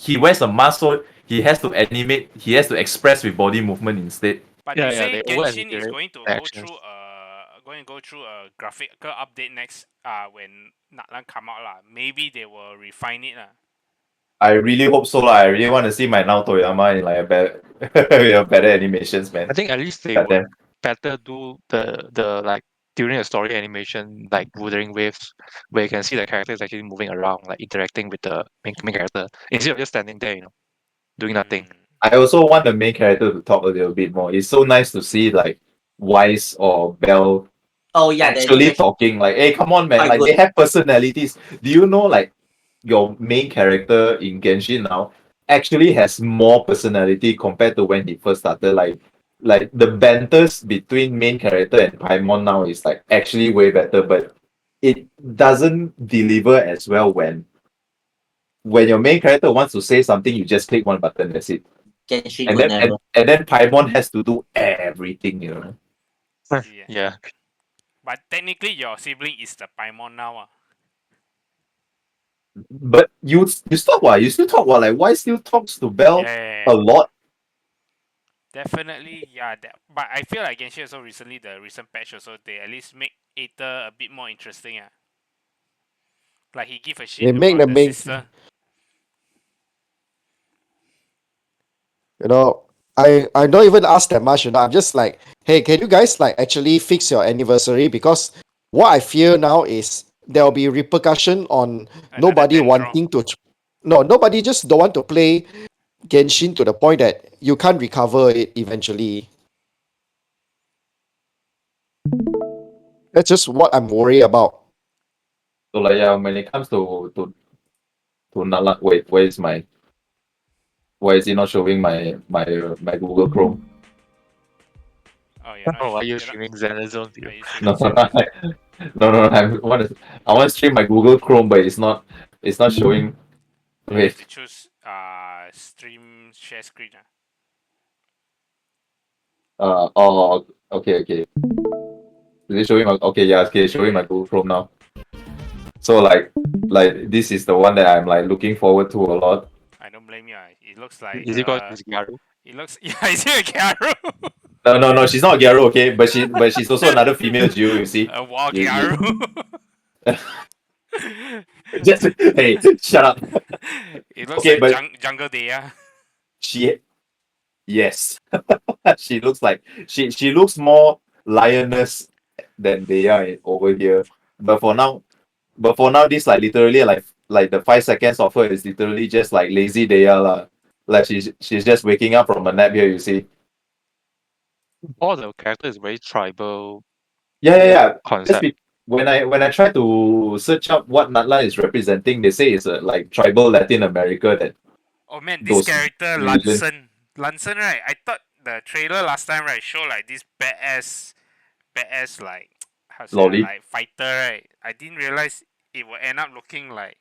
he wears a mask, so he has to animate. He has to express with body movement instead. But Yeah, they say they Genshin is over-exaggerate going to the go actions. through a graphical update next when Natlan come out lah. Maybe they will refine it lah. I really hope so lah. I really want to see my Naoto Yama in like a better, better animations, man. I think at least they God would damn. better do the like during the story animation, like Wuthering waves, where you can see the characters actually moving around, like interacting with the main character instead of just standing there, doing nothing. I also want the main character to talk a little bit more. It's so nice to see like Wise or Belle Oh yeah, the actually animation talking. Like, hey, come on, man! quite Like good. they have personalities. Do you know like your main character in Genshin now actually has more personality compared to when he first started? Like the banters between main character and Paimon now is like actually way better, but it doesn't deliver as well when your main character wants to say something, you just click one button, that's it. Genshin And would then never. and then Paimon has to do everything, you know. Yeah. But technically, your sibling is the Paimon now. But you stop what? You still talk what? Like why still talks to Belle a lot? Definitely, yeah. But I feel like Genshin also recently, the recent patch also, they at least make Aether a bit more interesting. Like he give a shit They make about the the main, sister. you know, I don't even ask that much, you know. I'm just like, hey, can you guys like actually fix your anniversary? Because what I fear now is there will be repercussion on nobody wanting to. No, nobody just don't want to play Genshin to the point that you can't recover it eventually. That's just what I'm worried about. So like yeah, when it comes to Nala, wait, why is it not showing my Google Chrome? Oh, you're not. Oh, are you You're not. streaming Zenless Zone Zero? Are you No, streaming Zenless? no, I want to stream my Google Chrome, but it's not showing. You have Wait, to choose stream share screen. Okay. Is it showing my okay? Yeah, okay, showing my Google Chrome now. So like this is the one that I'm like looking forward to a lot. I don't blame you. It looks like Is it called Gyaru? it looks yeah, is it a Gyaru? No, she's not a Gyaro, okay, but she's also another female Geo, you see. A wild You- you- Gyaru. Just hey, shut up. It looks Okay, like but Jungle Deya. Yes. She looks like she looks more lioness than they are over here. But for now, this like literally like the 5 seconds of her is literally just like lazy Deya lah. Like she's just waking up from a nap here, you see. All the character is very tribal Yeah. concept. When I try to search up what Natlan is representing, they say it's a like tribal Latin America that Oh man, this those character religion. Lanson, right? I thought the trailer last time, right, show like this badass like how to say Lolly. like fighter, right? I didn't realize it will end up looking like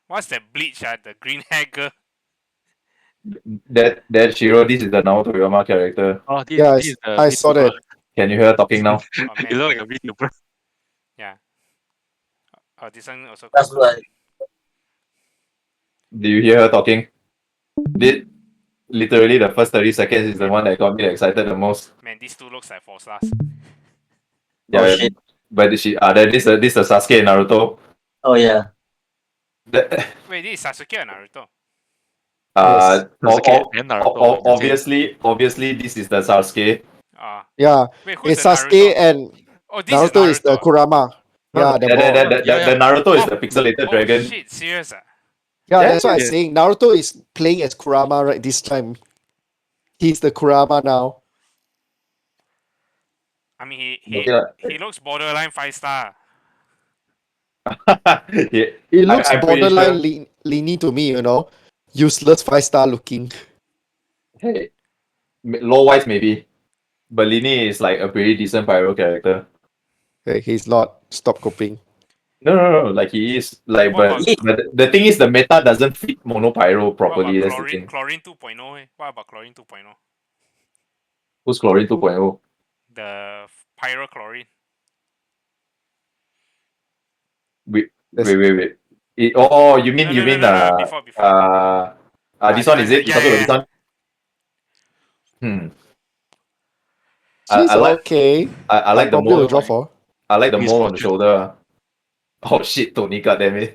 what's that bleach? The green hair girl. That Shiro, this is the Naoto Yama character. Oh, this Yeah, is the I saw that. Can you hear her talking now? Oh It man, looks like a VTuber. yeah. Oh, this one also. That's what. Do you hear her talking? Literally the first 30 seconds is the one that got me excited the most. Man, these two looks like 4 stars. Yeah, Oh shit. but then this is Sasuke and Naruto. Oh yeah. Wait, this is Sasuke or Naruto? Sasuke and Naruto. Obviously this is the Sasuke. Yeah, Wait, who's it's the Sasuke Naruto? and Oh, this is Naruto Naruto. is the Kurama. Yeah, the boy. The Naruto is the pixelated dragon. Oh shit, serious? Yeah, Yeah, that's what I'm yeah. saying. Naruto is playing as Kurama right this time. He's the Kurama now. I mean, Okay, he looks borderline 5-star. yeah, It looks I'm pretty borderline sure. leaning to me, useless 5-star looking. Hey, law wise maybe, but Lini is like a pretty decent pyro character. Hey, he's not. Stop coping. No, like he is like, What but the thing is the meta doesn't fit mono pyro What properly. about That's the thing. Chlorine 2.0? What about Chlorine 2.0? Who's Chlorine 2.0? The Pyro Chlorine. Wait. That's- You mean No, before. this one is it? Yeah, Talking about yeah. this one? She's I like okay. I like the probably will mole. draw for. I like the He's mole on the shoulder. Oh shit, Tony, goddamn it.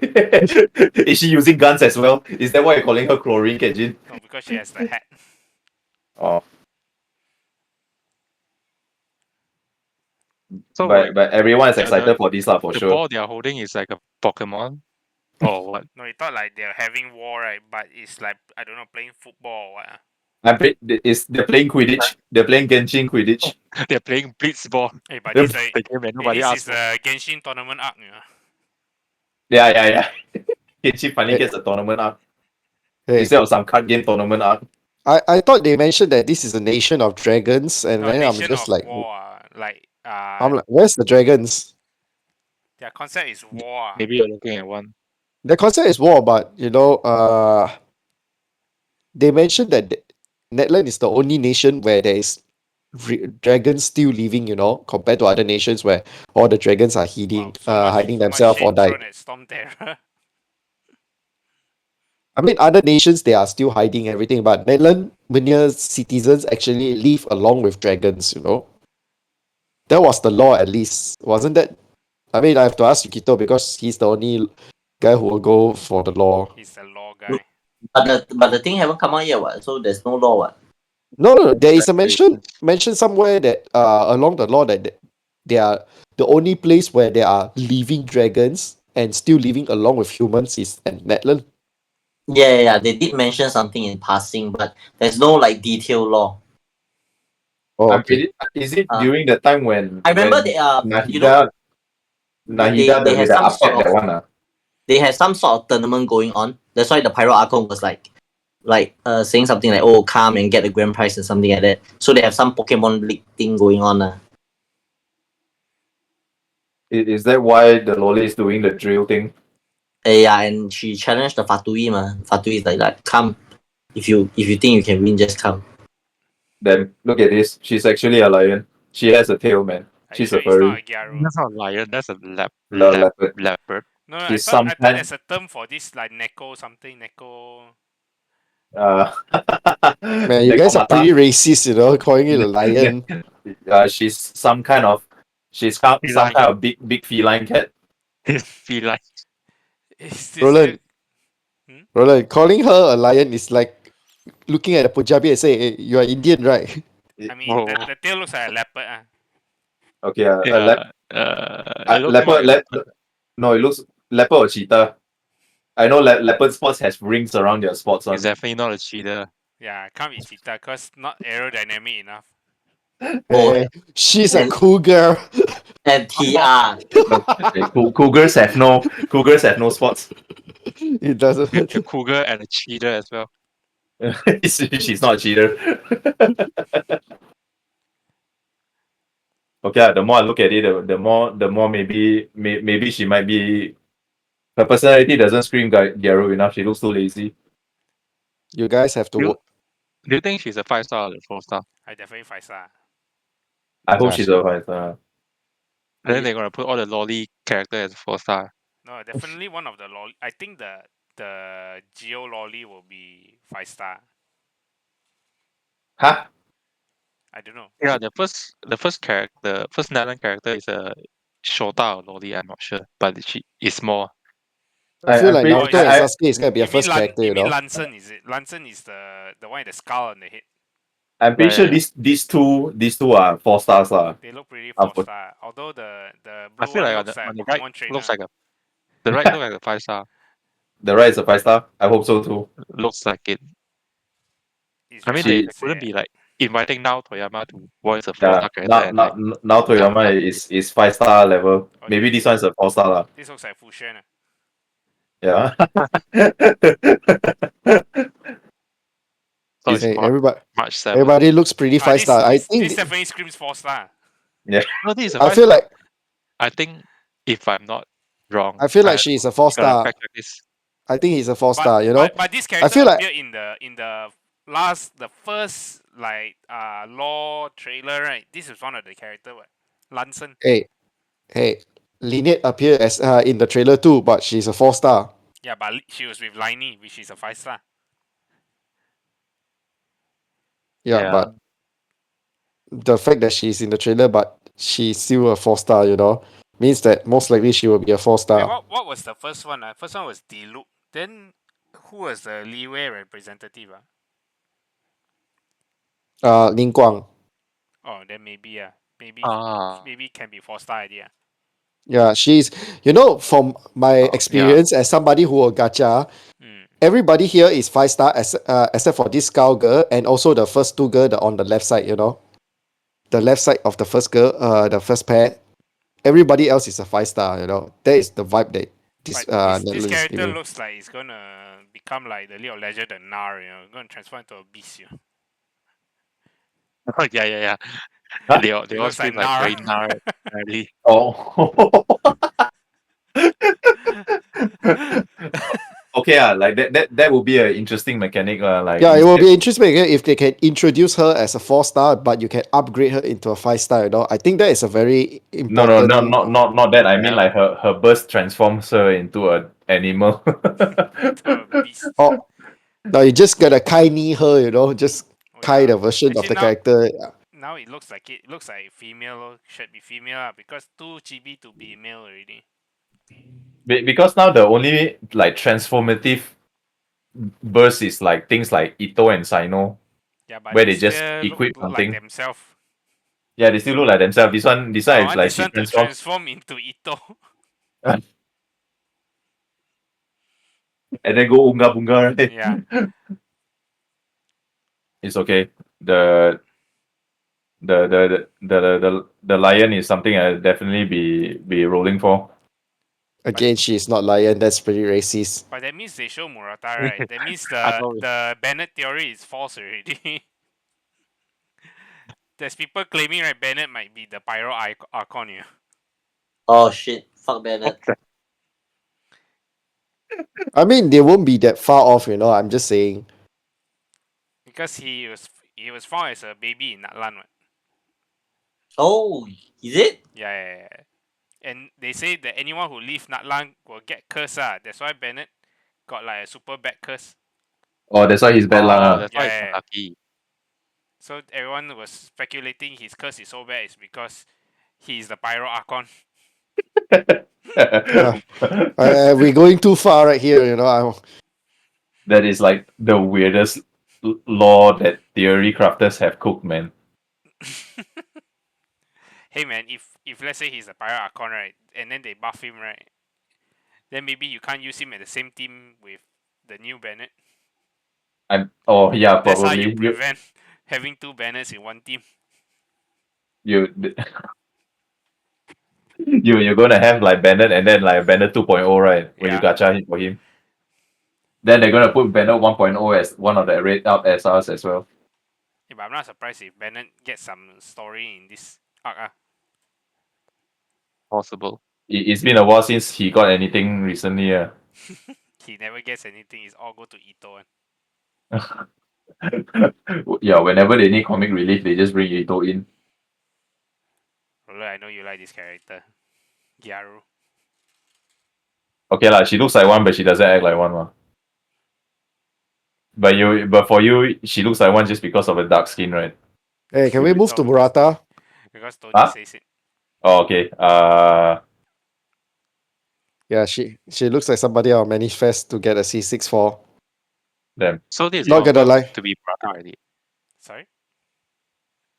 Is she using guns as well? Is that why you're calling her Chlorine, Kenjin? No, because she has the hat. Oh. So But everyone is the- excited for this for the sure. ball they are holding is like a Pokemon or what? No, it thought like they're having war, right? But it's like, I don't know, playing football or what. They're playing Quidditch. They're playing Genshin Quidditch. They're playing Blitzball. Hey, but Yep. this, The game that nobody this asked is for. the Genshin tournament arc. Yeah. Genshin finally gets a tournament arc Hey, instead of some card game tournament arc. I thought they mentioned that this is a nation of dragons, and No, then I'm Nation just of like, War. I'm like, where's the dragons? Their concept is war. Maybe you're looking at one. The concept is war, but they mentioned that Natlan is the only nation where there is dragons still living, compared to other nations where all the dragons are hiding, hiding themselves or died. Storm Terror. I mean, other nations they are still hiding everything, but Natlan citizens actually live along with dragons. That was the law, at least, wasn't that? I mean, I have to ask Yukito because he's the only guy who will go for the law. He's a law guy. But the thing haven't come out yet, what? So there's no law, what? No. There is a mention somewhere that along the law that they are the only place where there are living dragons and still living along with humans is at Natlan. Yeah. They did mention something in passing, but there's no like detailed law. Oh, okay. Is it during the time when I remember when they are. Nahida they with the had some sort upset that of one? they had some sort of tournament going on. That's why the Pyro Archon was like saying something like, "Oh, come and get the grand prize" or something like that. So they have some Pokemon League thing going on. Is that why the Loli is doing the drill thing? Yeah, and she challenged the Fatui, ma. Fatui is like, come, if you think you can win, just come. Then look at this. She's actually a lion. She has a tail, man. Are you She's sure a it's not furry. a Gyaru? That's not a lion. That's a Leopard. leopard. No, She's I some thought kind. there's a term for this, like Neko something, Neko. Uh, Man, you guys are pretty racist, you know, calling it a lion. She's some kind of. Some Feline. kind of big feline cat. Feline. Is this Roland, Roland, calling her a lion is like looking at a Punjabi and say, hey, you are Indian, right? I mean, Whoa. the tail looks like a leopard. Okay, Yeah. It looks more leopard. like a leopard. No, it looks leopard or cheetah. I know leopard spots has rings around their spots. It's definitely not a cheetah. Yeah, can't be cheetah because not aerodynamic enough. Oh, Eh, she's a and- cougar. and TR. Cougars have no spots. It doesn't. A cougar and a cheetah as well. She's not a cheater. Okay, the more I look at it, the more maybe she might be. Her personality doesn't scream Gyaru enough. She looks too lazy. You guys have to You- work. Do you think she's a 5-star or a 4-star? I definitely 5-star. I hope Yeah, she's a fighter. And then they're gonna put all the lolly character as 4-star. No, definitely one of the lolly. I think the Geo lolly will be 5-star. Huh? I don't know. Yeah, the first Natlan character is a Shota or lolly. I'm not sure, but she is more. I feel like pretty- Naruto and I- Sasuke is gonna be a You mean first character, you you mean know? Lansen, is it? Lansen is the one with the skull on the head. I'm pretty Yeah, sure these two are 4 stars lah. They look pretty Of 4-star. Although the I blue feel one like looks like on a the right Pokemon trainer. looks like the right looks like a 5-star. The right is a 5 star. I hope so too. Looks like it. It's I mean, very they hard to wouldn't say. be like inviting now Toyama to voice a Yeah, 4-star character. And like, now Toyama is 5 star level. Oh, Maybe this one is a 4 star lah. This looks like Fushen. Yeah. so it's Hey, March 7th. everybody looks pretty 5-star. I think this definitely screams 4-star. No, this is a I feel 5-star. like I think if I'm not wrong, I feel like she's a gotta 4-star. fact check this. I think he's a 4-star, you know? But this character feel like- appeared in the first like law trailer, right? This is one of the character, what? Lansen. Hey, Lynette appeared as in the trailer too, but she's a 4-star. Yeah, but she was with Liney, which is a 5-star. Yeah, but the fact that she's in the trailer but she's still a 4-star, you know, means that most likely she will be a 4-star. Wait, what was the first one? First one was Diluc. Then who was the Leeway representative? Ling Guang. Oh, then maybe maybe can be 4-star idea. Yeah, she's, you know, from my experience as somebody who will gacha, everybody here is 5-star except for this Skull girl and also the first two girl on the left side, you know. The left side of the first girl, the first pair. Everybody else is a 5-star, you know. That is the vibe that this This is character giving. looks like it's gonna become like the League of Legends, the Nar, you know, gonna transform into a beast, you know. Yeah. Huh? They all looks scream like like very Nar. gnarly. Oh. Okay, like that would be an interesting mechanic. Like Yeah, it will be interesting if they can introduce her as a 4-star, but you can upgrade her into a 5-star, you know. I think that is a very important. not that. I mean, like her burst transforms her into an animal. To a beast. Oh, no, you just gotta Kai-Ni her, you know, just Kai the version of Actually, the now- character. Now it looks like female, should be female because 2 GB to be male already. Because now the only like transformative burst is like things like Ito and Sino. Yeah, but Where they they just still equip look like something. themselves. Yeah, they still look like themselves. This one is like this she one to transforms. transform into Ito. And then go unga bunga, right? Yeah. It's okay. The lion is something I'll definitely be rolling for. Again, she's not lion. That's pretty racist. But that means they show Murata, right? That means I know. the Bennett theory is false already. There's people claiming right Bennett might be the Pyro Archon here. Oh shit! Fuck Bennett. I mean, they won't be that far off, you know. I'm just saying. Because he he was found as a baby in Natlan. Right? Oh, is it? Yeah. And they say that anyone who leave Natlan will get cursed. That's why Bennett got like a super bad curse. Oh, that's why he's bad luck. That's why it's Yeah. unlucky. So everyone was speculating his curse is so bad is because he's the Pyro Archon. We're going too far right here, you know. That is like the weirdest law that theory crafters have cooked, man. Hey man, if let's say he's a Pyro Archon, right, and then they buff him, right, then maybe you can't use him at the same team with the new Bennett. Oh yeah, That's how probably. you prevent having two Bennets in one team. You're gonna have like Bennett and then like Bennett 2.0, right? When you Yeah. gacha him for him. Then they're gonna put Bennett 1.0 as one of the rate up SRs as well. Yeah, but I'm not surprised if Bennett gets some story in this arc. Possible. It's been a while since he got anything recently. He never gets anything. It's all go to Ito. Yeah, whenever they need comic relief, they just bring Ito in. Roller, I know you like this character. Gyaru. Okay lah, she looks like one, but she doesn't act like one. But for you, she looks like one just because of her dark skin, right? Hey, can we move to No. Murata? Because Tony Huh? says it. Oh, okay. Yeah, she looks like somebody I'll manifest to get a C6 for. Damn. So this is Not gonna confirmed lie. to be Murata already. Sorry?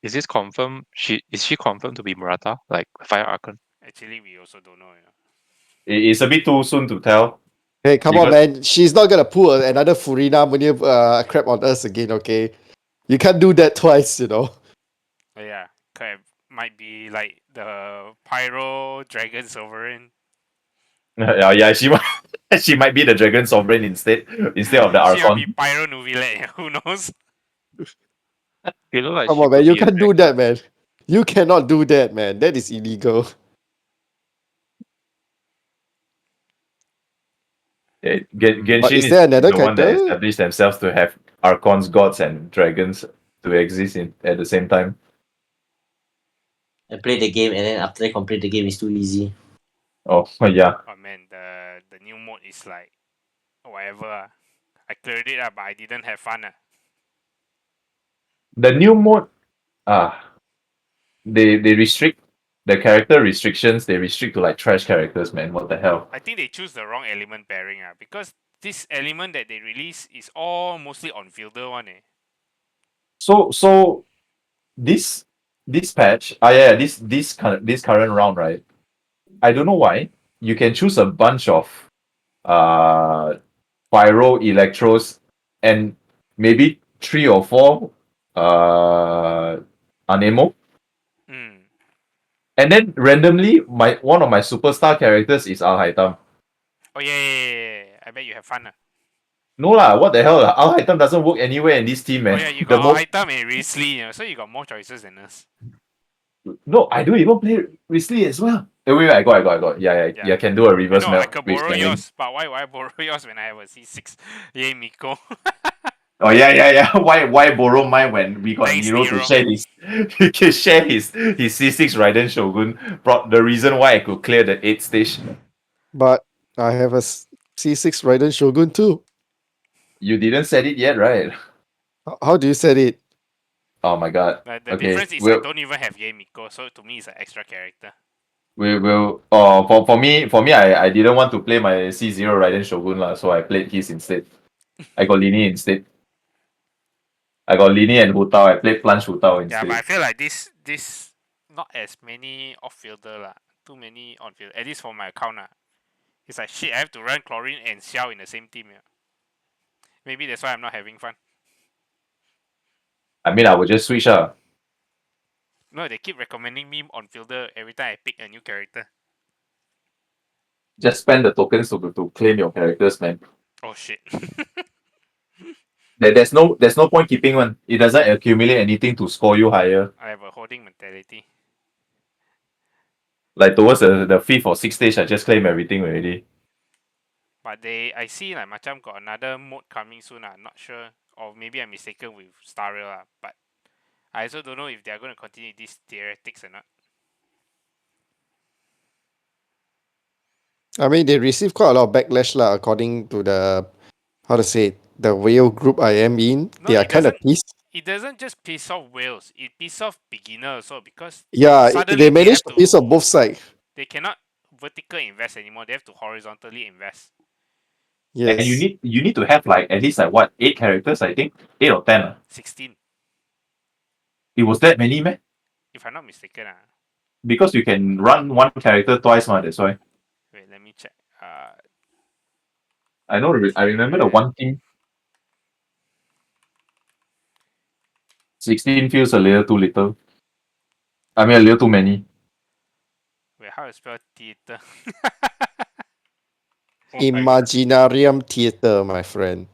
Is this confirmed? Is she confirmed to be Murata? Like Fire Archon? Actually, we also don't know. It's a bit too soon to tell. Hey, come on, Because- man. She's not gonna pull another Furina crap on us again, okay? You can't do that twice, you know. But yeah, might be like the Pyro Dragon Sovereign. Yeah, she might be the Dragon Sovereign instead of the She might be Archon. Pyro Nuvilette. Who knows? It looks like Come she on, man. could You be a can't do dragon. that, man. You cannot do that, man. That is illegal. Genshin But is there another the one that character? established themselves to have Archons, gods, and dragons to exist at the same time. I play the game and then after I complete the game, it's too easy. Oh yeah. Oh man, the new mode is like whatever. I cleared it but I didn't have fun. The new mode, they restrict the character restrictions. They restrict to like trash characters, man. What the hell? I think they choose the wrong element pairing because this element that they release is all mostly on fielder one. So this patch, this current round, right? I don't know why. You can choose a bunch of pyro electros and maybe 3 or 4 anemo. And then randomly one of my superstar characters is Al Haitam. Oh yeah. I bet you have fun. No lah, what the hell? Al Haitam doesn't work anywhere in this team, man. Oh yeah, you got item and Risley, so you got more choices than us. No, I don't even play Risley as well. Wait, I got. Yeah, can do a reverse No, melt. I could borrow yours, but why borrow yours when I have a C6? Yay, Miko. Oh yeah. Why borrow mine when we got Thanks, Nero to Nero. share his he can share his C6 Raiden Shogun brought the reason why I could clear the 8th stage. But I have a C6 Raiden Shogun too. You didn't set it yet, right? How do you set it? Oh my god. The Okay. difference is I don't even have Yay Miko, so to me it's an extra character. We will for me I didn't want to play my C0 Raiden Shogun lah, so I played his instead. I got Lini instead. I got Lini and Hutao. I played Plunge Hutao instead. Yeah, but I feel like this not as many off fielder lah. Too many on field. At least for my account It's like shit. I have to run Chlorine and Xiao in the same team. Maybe that's why I'm not having fun. I mean, I would just switch. No, they keep recommending me on fielder every time I pick a new character. Just spend the tokens to claim your characters, man. Oh shit. There's no point keeping one. It doesn't accumulate anything to score you higher. I have a holding mentality. Like towards the 5th or 6th stage, I just claim everything already. But I see like Macam got another mode coming soon. I'm not sure. Or maybe I'm mistaken with Star Rail. But I also don't know if they are going to continue these theoretics or not. I mean, they received quite a lot of backlash lah, according to the how to say it, the whale group I am in. No, They are it kind of doesn't. pissed. It doesn't just piss off whales. It piss off beginners also because Yeah, suddenly they they managed have to piss off both to. sides. They cannot vertical invest anymore. They have to horizontally invest. And Yes. you need to have like at least like what 8 characters, I think 8 or 10. 16, It was that many, man. if I'm not mistaken. Because you can run one character twice, man. That's why. Wait, let me check. I know. I remember the one team. 16 feels a little too little. I mean, a little too many. Wait, how to spell theater? Imaginarium Theater, my friend.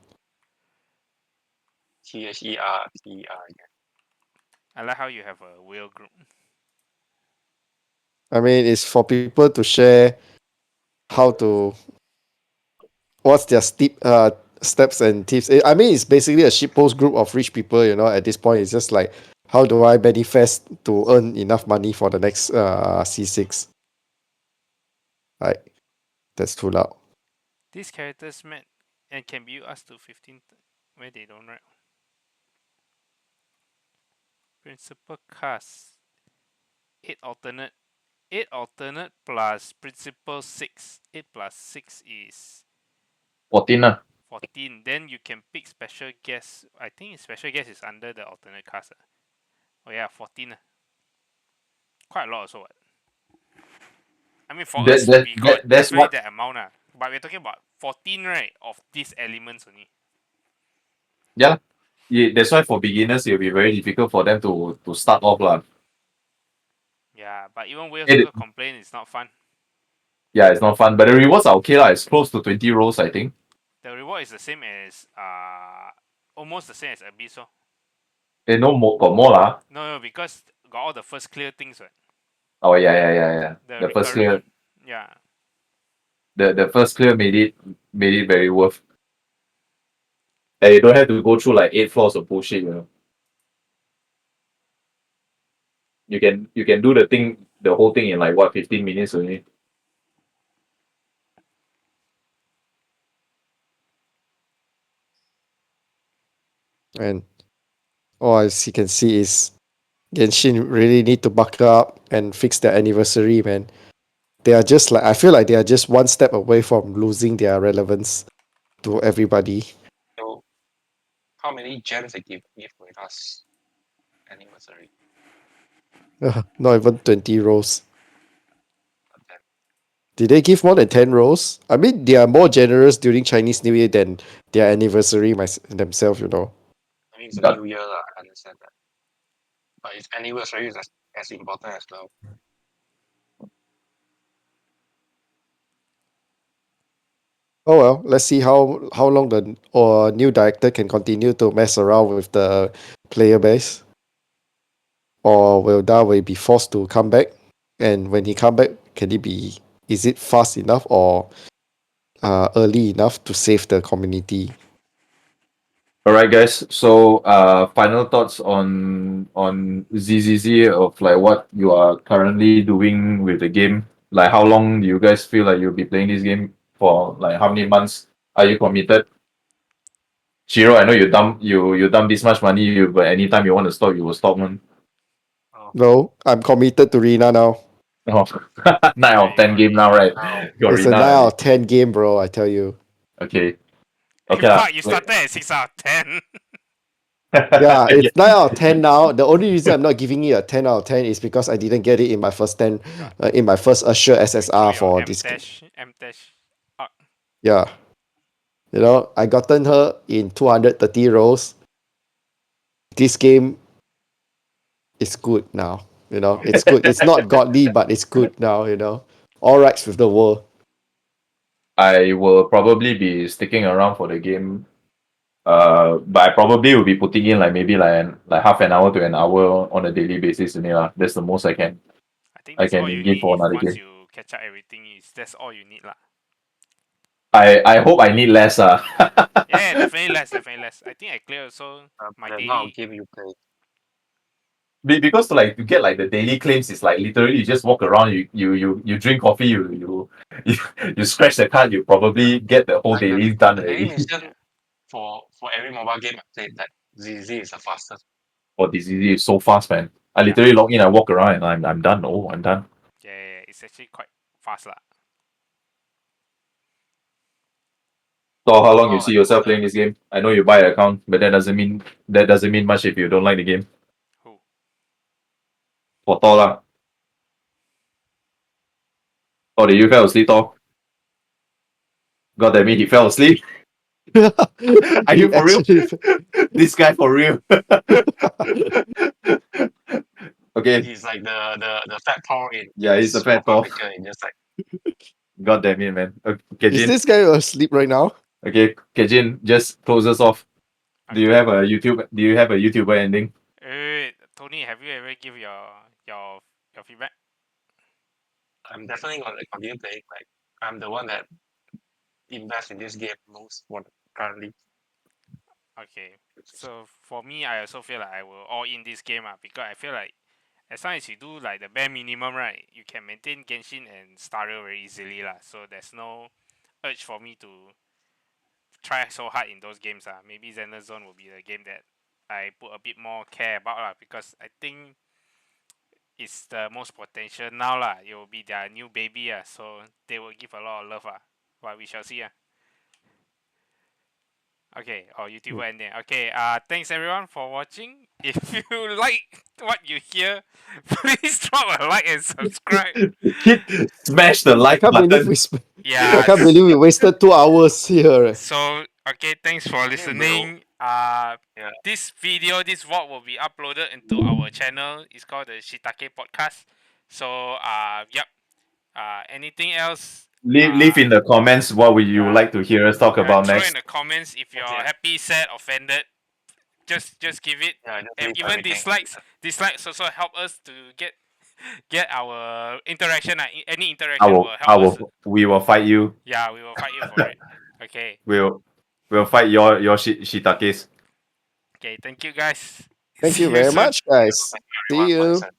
THERTR. I like how you have a whale group. I mean, it's for people to share how to what's their steps and tips. I mean, it's basically a shitpost group of rich people. At this point, it's just like, how do I manifest to earn enough money for the next C6? Right, that's too loud. These characters met and can be used to 15 where they don't write. Principal cast 8 alternate. 8 alternate plus principal 6. 8 plus 6 is 14. 14. Then you can pick special guest. I think special guest is under the alternate cast. Oh yeah, 14. Quite a lot also. I mean, for us, we got That's definitely what. that amount. But we're talking about 14, right? Of these elements only. Yeah. Yeah, that's why for beginners it'll be very difficult for them to start off lah. Yeah, but even whales It, also complain it's not fun. yeah, it's not fun, but the rewards are okay lah. It's close to 20 rolls, I think. The reward is the same as almost the same as Abyss. No more, got more lah. No, because got all the first clear things, right? Oh yeah. The The first clear, recurring, yeah. the first clear made it very worth. And you don't have to go through like 8 floors of bullshit. You can do the whole thing in like what 15 minutes only. And all as you can see is Genshin really need to buckle up and fix their anniversary, man. They are just like, I feel like they are just one step away from losing their relevance to everybody. So, how many gems they give with us anniversary? Not even 20 rolls. Okay. Did they give more than 10 rolls? I mean, they are more generous during Chinese New Year than their anniversary themselves. I mean, it's a Got- new year, I understand that. But its anniversary is as important as well. Oh well, let's see how long the new director can continue to mess around with the player base, or will Darwin be forced to come back? And when he come back, is it fast enough or early enough to save the community? All right, guys. So, final thoughts on ZZZ of like what you are currently doing with the game. Like, how long do you guys feel like you'll be playing this game for? Like, how many months are you committed? Shiro, I know you dump this much money. But anytime you want to stop, you will stop, man. Oh, No, I'm committed to Rina now. Oh, 9 out Yeah, of you 10 got game now, Rina right? now. Got It's a Rina 9 already. out of 10 game, bro. I tell you. Okay. In Okay lah. fact, you started at 6 out of 10. Yeah, it's 9 out of 10 now. The only reason I'm not giving it a 10 out of 10 is because I didn't get it in my first 10, in my first Assure SSR Through your for this. M-Dash. Yeah. I gotten her in 230 rolls. This game is good now. It's good. It's not godly, but it's good now. All rights with the world. I will probably be sticking around for the game. But I probably will be putting in like maybe like half an hour to an hour on a daily basis. That's the most I can I think that's all you give need for if another once game. you catch up everything. That's all you need lah. I hope I need less. Yeah, definitely less. I think I clear also my The amount of daily. game you play. because like to get like the daily claims is like literally you just walk around, you drink coffee, you scratch the card, you probably get the whole Like daily done the daily already. mission for every mobile game I played, that ZZ is the fastest. Oh, this is so fast, man. I Yeah. literally log in, I walk around, and I'm done. Oh, I'm done. Yeah, it's actually quite fast lah. So how long you Oh, see yourself playing this game? I know you buy an account, but that doesn't mean much if you don't like the game. Who? For Thor lah. Oh, did you fell asleep, Thor? God damn it, he fell asleep. Are you for real? This guy for real? Okay. he's like the fat Thor in Yeah, he's a fat Thor. in just like God damn it, man. Okay, Is Jin. this guy asleep right now? Okay, Jin, just close us off. Do you have a YouTuber ending? Wait, Tony, have you ever give your feedback? I'm definitely gonna continue playing. Like I'm the one that invests in this game most currently. Okay. So for me, I also feel like I will all in this game because I feel like as long as you do like the bare minimum, right, you can maintain Genshin and Stardew very easily lah. So there's no urge for me to try so hard in those games. Maybe Zenless Zone will be the game that I put a bit more care about because I think it's the most potential now lah. It will be their new baby so they will give a lot of love but we shall see Okay, YouTuber ending. Okay, thanks everyone for watching. If you like what you hear, please drop a like and subscribe. Smash the I like can't believe button. Yeah. I can't believe we wasted 2 hours here. So okay, thanks for listening. Yeah. This vlog will be uploaded into our channel. It's called the Shiitake podcast. So yep. Anything else? Leave in the comments what would you like to hear us talk about Throw next. in the comments if you're Okay. happy, sad, offended. Just give it. Yeah, just And leave even everything. dislikes also help us to get our interaction. Any I interaction will help us. we will fight you. Yeah, we will fight you for it. Okay. We'll fight your shiitakes. Okay. Thank you guys. Thank See you you very soon. much, guys. See Everyone for you. listening.